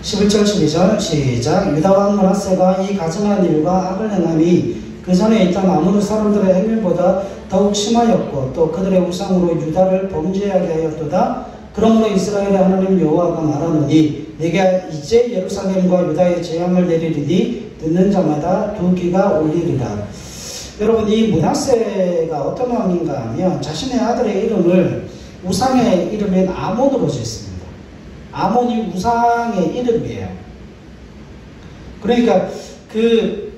11절 12절 시작. 유다왕 므낫세가 이 가증한 일과 악을 행함이 그 전에 있던 아모르 사람들의 행위보다 더욱 심하였고 또 그들의 우상으로 유다를 범죄하게 하였도다. 그러므로 이스라엘의 하나님 여호와가 말하노니 내가 이제 예루살렘과 유다의 재앙을 내리리니 듣는 자마다 두 귀가 울리리라. 여러분, 이 므낫세가 어떤 왕인가 하면 자신의 아들의 이름을 우상의 이름인 아몬으로 짓습니다. 아몬이 우상의 이름이에요. 그러니까 그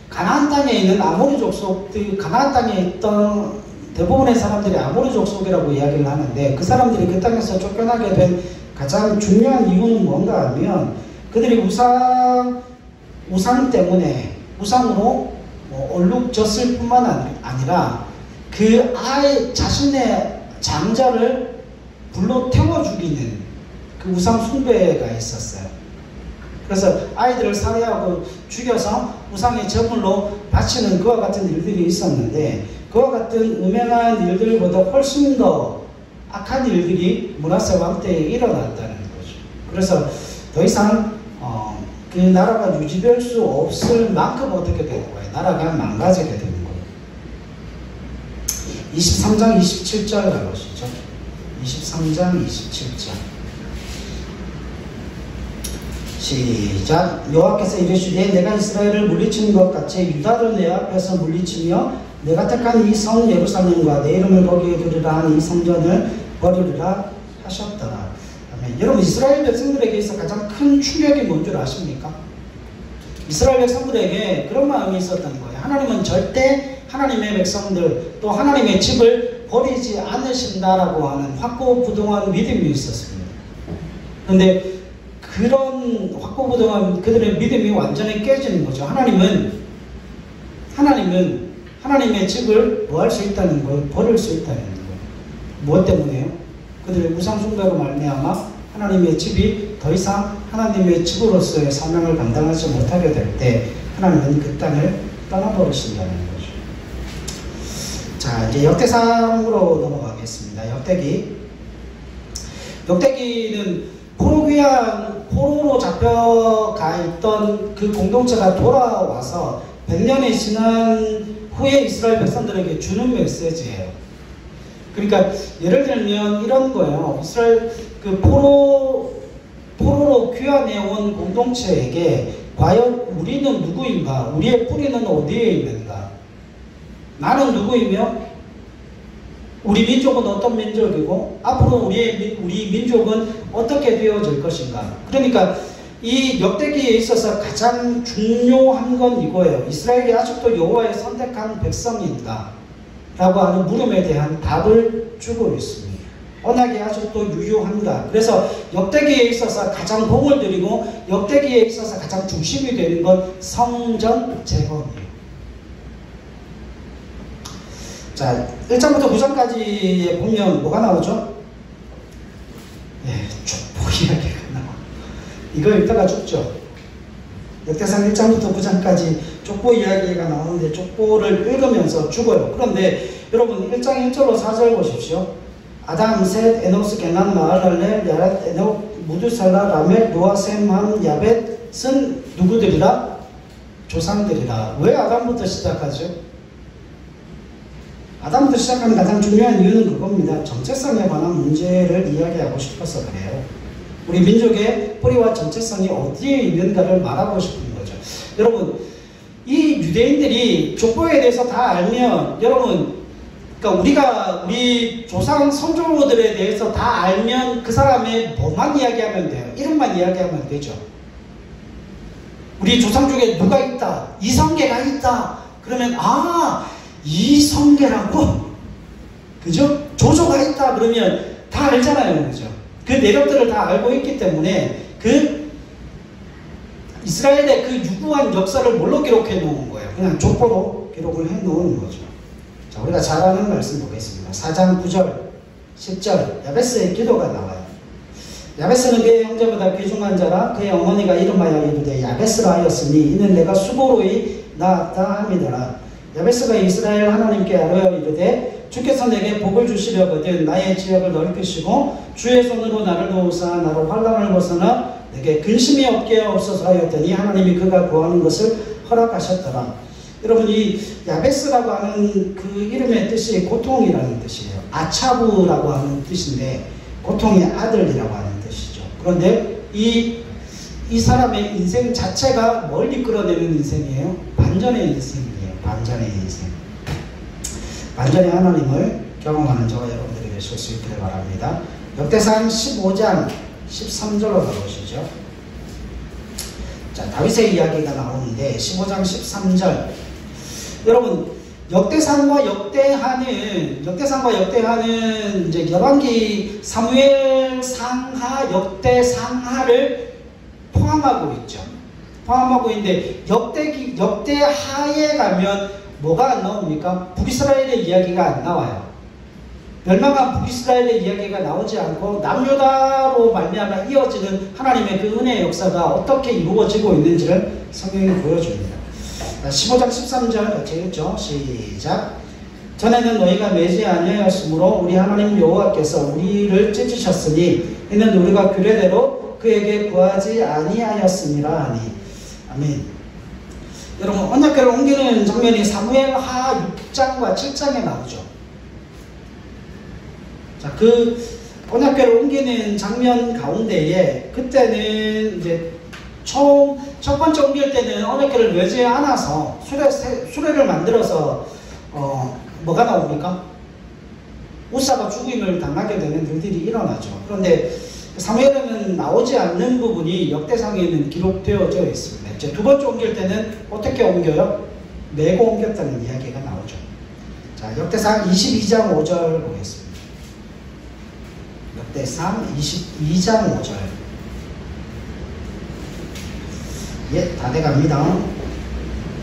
가나안 땅에 있는 아모리 족속들, 가나안 땅에 있던 대부분의 사람들이 아모리 족속이라고 이야기를 하는데 그 사람들이 그 땅에서 쫓겨나게 된 가장 중요한 이유는 뭔가 하면 그들이 우상 때문에 우상으로 얼룩졌을 뿐만 아니라 그 자신의 장자를 불로 태워 죽이는 그 우상 숭배가 있었어요. 그래서 아이들을 살해하고 죽여서 우상의 제물로 바치는 그와 같은 일들이 있었는데 그와 같은 음행한 일들보다 훨씬 더 악한 일들이 므낫세 왕 때에 일어났다는 거죠. 그래서 더 이상 그 나라가 유지될 수 없을 만큼 어떻게 되는 거예요? 나라가 망가지게 되는 거예요. 23장 27절 가보시죠. 23장 27절. 시작. 여호와께서 이르시되 내가 이스라엘을 물리치는 것 같이 유다도 내 앞에서 물리치며 내가 택한 이 성 예루살렘과 내 이름을 거기에 두리라 한 이 성전을 버리리라 하셨더라. 아멘. 여러분, 이스라엘 백성들에게 있어 가장 큰 충격이 뭔 줄 아십니까? 이스라엘 백성들에게 그런 마음이 있었던 거예요. 하나님은 절대 하나님의 백성들 또 하나님의 집을 버리지 않으신다라고 하는 확고부동한 믿음이 있었습니다. 그런데 그런 확고부동한 그들의 믿음이 완전히 깨지는 거죠. 하나님은 하나님의 집을 뭐 할 수 있다는 걸 버릴 수 있다는 거예요. 무엇 때문에요? 그들의 우상숭배로 말미암아 하나님의 집이 더 이상 하나님의 집으로서의 사명을 감당하지 못하게 될 때 하나님은 그 땅을 떠나버리신다는 거죠. 자, 이제 역대상으로 넘어가겠습니다. 역대기는 포로로 잡혀가 있던 그 공동체가 돌아와서 100년이 지난 후에 이스라엘 백성들에게 주는 메시지예요. 그러니까 예를 들면 이런 거예요. 이스라엘 그 포로로 귀환해 온 공동체에게 과연 우리는 누구인가? 우리의 뿌리는 어디에 있는가? 나는 누구이며 우리 민족은 어떤 민족이고 앞으로 우리 민족은 어떻게 되어질 것인가? 그러니까 이 역대기에 있어서 가장 중요한 건 이거예요. 이스라엘이 아직도 여호와의 선택한 백성인가? 라고 하는 물음에 대한 답을 주고 있습니다. 언약이 아직도 유효한가? 그래서 역대기에 있어서 가장 공을 들이고 역대기에 있어서 가장 중심이 되는 건 성전 재건이에요. 자, 1장부터 9장까지에 보면 뭐가 나오죠? 족보 이야기가 나와. 이거 읽다가 죽죠. 역대상 1장부터 9장까지 족보 이야기가 나오는데 족보를 읽으면서 죽어요. 그런데 여러분 1장 1절로 4절 보십시오. 아담, 셋, 에노스, 게난, 마할랄렐, 야렛, 에녹, 무두살라, 라멜, 노아, 셈, 함, 야벳은 누구들이라? 조상들이라. 왜 아담부터 시작하죠? 아담부터 시작하는 가장 중요한 이유는 그겁니다. 정체성에 관한 문제를 이야기하고 싶어서 그래요. 우리 민족의 뿌리와 정체성이 어디에 있는가를 말하고 싶은 거죠. 여러분, 이 유대인들이 족보에 대해서 다 알면, 여러분, 그러니까 우리 조상 선조들에 대해서 다 알면 그 사람의 뭐만 이야기하면 돼요? 이름만 이야기하면 되죠. 우리 조상 중에 누가 있다, 이성계가 있다. 그러면 이성계라고? 그죠? 조조가 있다 그러면 다 알잖아요. 그죠? 그 내력들을 다 알고 있기 때문에 그 이스라엘의 그 유구한 역사를 뭘로 기록해 놓은 거예요? 그냥 족보로 기록을 해 놓은 거죠. 자, 우리가 잘 아는 말씀 보겠습니다. 4장 9절, 10절 야베스의 기도가 나와요. 야베스는 그의 형제보다 귀중한 자라 그의 어머니가 이름하여 이르되 야베스라 하였으니 이는 내가 수고로이 낳았다 함이더라. 야베스가 이스라엘 하나님께 아뢰어 이르되 주께서 내게 복을 주시려거든 나의 지역을 넓히시고 주의 손으로 나를 도우사 나로 환난을 벗어나 내게 근심이 없게 없어서 하였더니 하나님이 그가 구하는 것을 허락하셨더라. 여러분, 이 야베스라고 하는 그 이름의 뜻이 고통이라는 뜻이에요. 아차부라고 하는 뜻인데 고통의 아들이라고 하는 뜻이죠. 그런데 이 사람의 인생 자체가 뭘 이끌어내는 인생이에요? 반전의 인생이에요. 반전의 인생. 반전의 하나님을 경험하는 저와 여러분들이 되실 수 있기를 바랍니다. 역대상 15장 13절로 가보시죠. 자, 다윗의 이야기가 나오는데 15장 13절. 여러분, 역대상과 역대하는 이제 열왕기, 사무엘 상하, 역대상하를 포함하고 있죠. 포함하고 있는데 역대하에 가면 뭐가 안 나옵니까? 북이스라엘의 이야기가 안 나와요. 멸망한 북이스라엘의 이야기가 나오지 않고 남유다로 말미암아 이어지는 하나님의 그 은혜의 역사가 어떻게 이루어지고 있는지를 성경이 보여줍니다. 15장 13절 같이 읽죠. 시작. 전에는 너희가 매지 아니하였으므로 우리 하나님 여호와께서 우리를 찢으셨으니 이는 우리가 규례대로 그에게 구하지 아니하였음이라 하니. 아멘. 여러분, 언약궤를 옮기는 장면이 사무엘하 6장과 7장에 나오죠. 자, 그 언약궤를 옮기는 장면 가운데에 그때는 이제 처음 첫 번째 옮길 때는 언약궤를 외지에 안아서 수레를 만들어서 뭐가 나옵니까? 우사가 죽임을 당하게 되는 일들이 일어나죠. 그런데 사무엘에는 나오지 않는 부분이 역대상에는 기록되어져 있습니다. 이제 두 번째 옮길 때는 어떻게 옮겨요? 메고 옮겼다는 이야기가 나오죠. 자, 역대상 22장 5절 보겠습니다. 역대상 22장 5절. 예, 다 돼갑니다.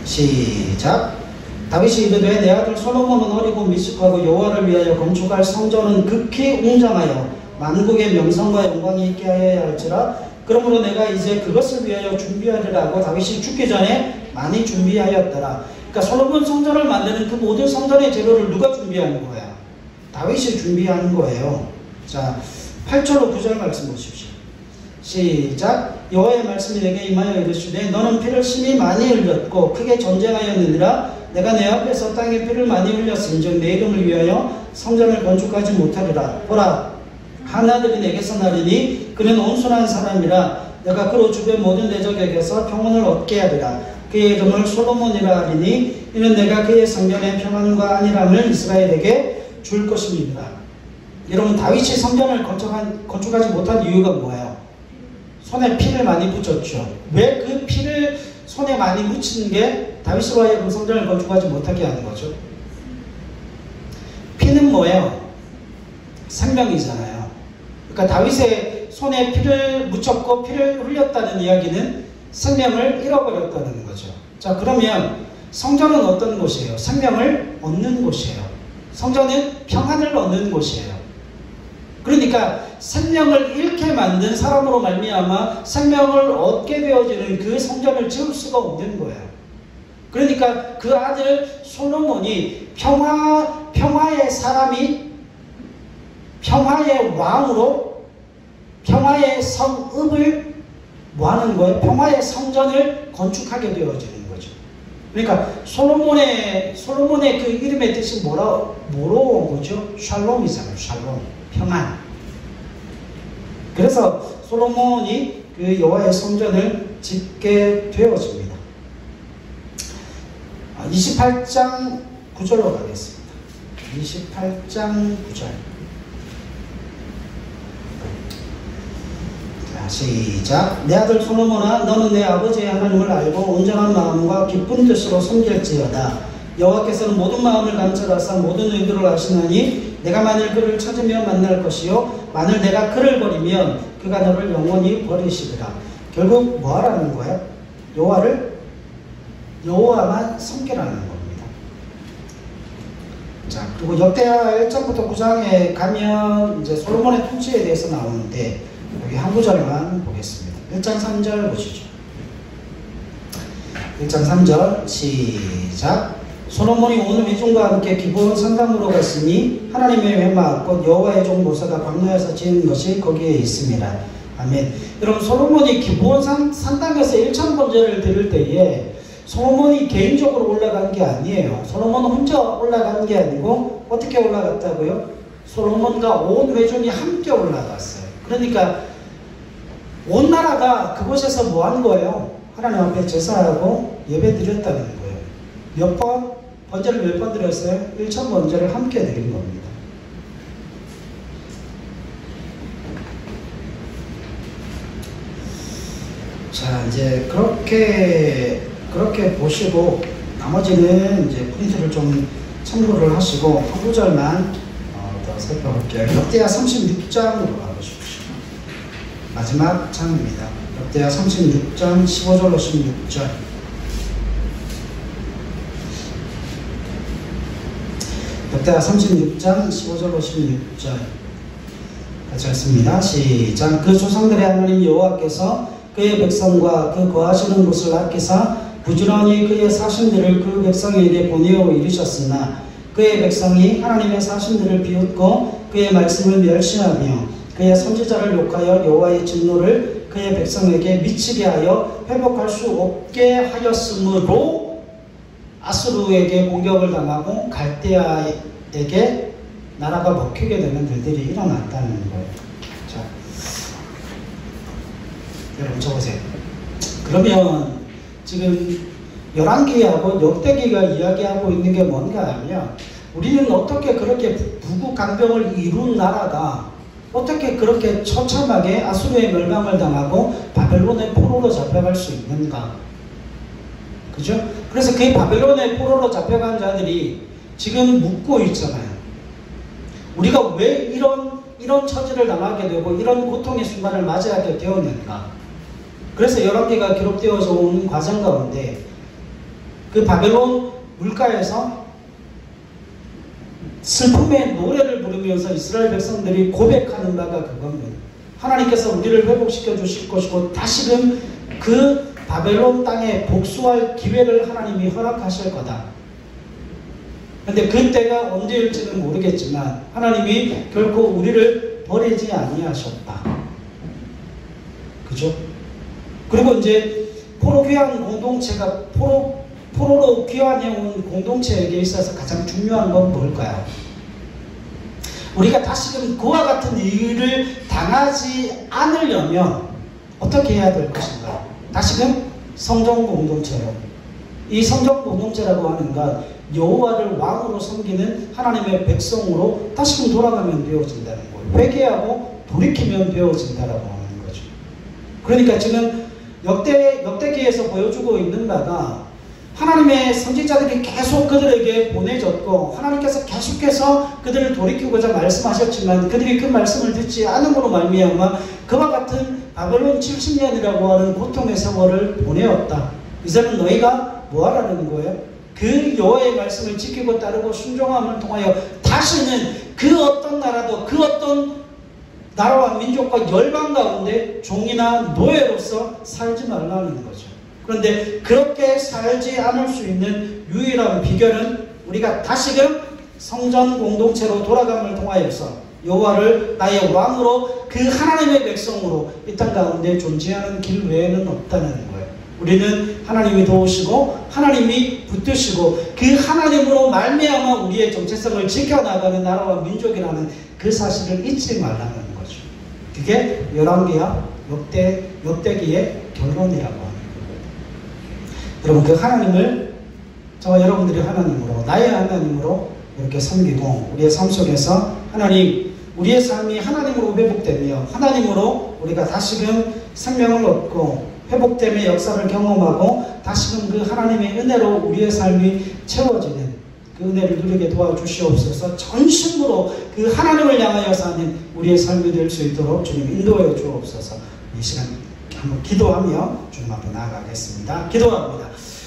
시작. 다윗이 이르되 내 아들 솔로몬은 어리고 미숙하고 여호와를 위하여 건축할 성전은 극히 웅장하여 만국의 명성과 영광이 있게 하여야 할지라. 그러므로 내가 이제 그것을 위하여 준비하리라고 다윗이 죽기 전에 많이 준비하였더라. 그러니까 솔로몬 성전을 만드는 그 모든 성전의 재료를 누가 준비하는 거야? 다윗이 준비하는 거예요. 자, 8절로 9절 말씀 보십시오. 시작. 여호와의 말씀이 내게 임하여 이르시되 너는 피를 심히 많이 흘렸고 크게 전쟁하였느니라. 내가 내 앞에서 땅에 피를 많이 흘렸은즉 내 이름을 위하여 성전을 건축하지 못하리라. 보라, 한 아들이 내게서 나리니 그는 온순한 사람이라. 내가 그로 주변 모든 대적에게서 평온을 얻게 하리라. 그의 이름을 솔로몬이라 하리니 이는 내가 그의 성전의 평안과 안일함을 이스라엘에게 줄 것입니다. 여러분, 다윗이 성전을 건축하지 못한 이유가 뭐예요? 손에 피를 많이 묻혔죠. 왜 그 피를 손에 많이 묻힌 게 다윗으로 하여금 성전을 건축하지 못하게 하는 거죠? 피는 뭐예요? 생명이잖아요. 그러니까 다윗의 손에 피를 묻혔고 피를 흘렸다는 이야기는 생명을 잃어버렸다는 거죠. 자, 그러면 성전은 어떤 곳이에요? 생명을 얻는 곳이에요. 성전은 평안을 얻는 곳이에요. 그러니까 생명을 잃게 만든 사람으로 말미암아 생명을 얻게 되어지는 그 성전을 지을 수가 없는 거예요. 그러니까 그 아들 솔로몬이 평화의 사람이 평화의 왕으로 평화의 성읍을 뭐 하는 거예요? 평화의 성전을 건축하게 되어지는 거죠. 그러니까 솔로몬의 그 이름의 뜻이 뭐로 온 거죠? 샬롬이잖아요. 샬롬, 평안. 그래서 솔로몬이 그 여호와의 성전을 짓게 되어집니다. 28장 9절로 가겠습니다. 28장 9절. 자, 시작. 내 아들 솔로몬아, 너는 내 아버지의 하나님을 알고 온전한 마음과 기쁜 뜻으로 섬길지어다. 여호와께서는 모든 마음을 감찰하사 모든 의도를 아시나니 내가 만일 그를 찾으면 만날 것이요 만일 내가 그를 버리면 그가 너를 영원히 버리시리라. 결국 뭐 하라는 거예요? 여호와만 섬기라는 겁니다. 자, 그리고 역대하 1장부터 9장에 가면 이제 솔로몬의 통치에 대해서 나오는데 여기 한 구절만 보겠습니다. 1장 3절 보시죠. 1장 3절 시작. 솔로몬이 온 회중과 함께 기브온 산당으로 갔으니 하나님의 회막 곧 여호와의 종 모세가 광야에서 지은 것이 거기에 있습니다. 아멘. 여러분, 솔로몬이 기브온 산당에서 1천 번제를 드릴 때에 솔로몬이 개인적으로 올라간 게 아니에요. 솔로몬은 혼자 올라간 게 아니고 어떻게 올라갔다고요? 솔로몬과 온 회중이 함께 올라갔어요. 그러니까 온 나라가 그곳에서 뭐 한 거예요? 하나님 앞에 제사하고 예배 드렸다는 거예요. 몇 번? 번제를 몇 번 드렸어요? 1천 번제를 함께 드린 겁니다. 자, 이제 그렇게 보시고 나머지는 이제 프린트를 좀 참고를 하시고 한 구절만 더 살펴볼게요. 역대하 36장으로 가보십시오. 마지막 장입니다. 역대하 36장 15절로 16절. 역대하 36장 15절로 16절 같이 읽습니다. 시작. 그 조상들의 하나님 여호와께서 그의 백성과 그 거하시는 곳을 아끼사 부지런히 그의 사신들을 그 백성에게 보내어 이르셨으나 그의 백성이 하나님의 사신들을 비웃고 그의 말씀을 멸시하며 그의 선지자를 욕하여 여호와의 진노를 그의 백성에게 미치게 하여 회복할 수 없게 하였으므로 아수르에게 공격을 당하고 갈대아에게 나라가 먹히게 되는 일들이 일어났다는 거예요. 자, 여러분 적으세요. 그러면 지금 열왕기하고 역대기가 이야기하고 있는 게 뭔가 하면 우리는 어떻게 그렇게 부국강병을 이룬 나라가 어떻게 그렇게 처참하게 아수르의 멸망을 당하고 바벨론의 포로로 잡혀갈 수 있는가? 그죠? 그래서 그 바벨론의 포로로 잡혀간 자들이 지금 묻고 있잖아요. 우리가 왜 이런 처지를 당하게 되고 이런 고통의 순간을 맞이하게 되었는가? 그래서 열왕기가 기록되어서 온 과정 가운데 그 바벨론 물가에서 슬픔의 노래를 부르면서 이스라엘 백성들이 고백하는 바가 그겁니다. 하나님께서 우리를 회복시켜 주실 것이고 다시금 그 바벨론 땅에 복수할 기회를 하나님이 허락하실 거다. 그런데 그때가 언제일지는 모르겠지만 하나님이 결코 우리를 버리지 아니하셨다. 그죠? 그리고 이제 포로 귀환 공동체가 포로로 귀환해온 공동체에게 있어서 가장 중요한 건 뭘까요? 우리가 다시금 그와 같은 일을 당하지 않으려면 어떻게 해야 될 것인가? 다시금 성전 공동체로. 이 성전 공동체라고 하는 건 여호와를 왕으로 섬기는 하나님의 백성으로 다시금 돌아가면 되어진다는 거예요. 회개하고 돌이키면 되어진다라고 하는 거죠. 그러니까 지금 역대기에서 보여주고 있는 바가 하나님의 선지자들이 계속 그들에게 보내졌고 하나님께서 계속해서 그들을 돌이키고자 말씀하셨지만 그들이 그 말씀을 듣지 않음으로 말미암아 그와 같은 바벨론 70년이라고 하는 고통의 세월을 보내었다. 이제는 너희가 뭐하라는 거예요? 그 여호와의 말씀을 지키고 따르고 순종함을 통하여 다시는 그 어떤 나라도 그 어떤 나라와 민족과 열방 가운데 종이나 노예로서 살지 말라는 거죠. 그런데 그렇게 살지 않을 수 있는 유일한 비결은 우리가 다시금 성전 공동체로 돌아감을 통하여서 여호와를 나의 왕으로 그 하나님의 백성으로 이 땅 가운데 존재하는 길 외에는 없다는 거예요. 우리는 하나님이 도우시고 하나님이 붙드시고 그 하나님으로 말미암아 우리의 정체성을 지켜나가는 나라와 민족이라는 그 사실을 잊지 말라는 거죠. 그게 열왕기와 역대기의 결론이라고 합니다. 여러분 그 하나님을 저와 여러분들이 하나님으로 나의 하나님으로 이렇게 섬기고 우리의 삶 속에서 하나님 우리의 삶이 하나님으로 회복되며 하나님으로 우리가 다시금 생명을 얻고 회복됨의 역사를 경험하고 다시금 그 하나님의 은혜로 우리의 삶이 채워지는 그 은혜를 누리게 도와주시옵소서. 전심으로 그 하나님을 향하여 사는 우리의 삶이 될 수 있도록 주님 인도하여 주옵소서. 이 시간 한번 기도하며 주님 앞에 나아가겠습니다. 기도합니다.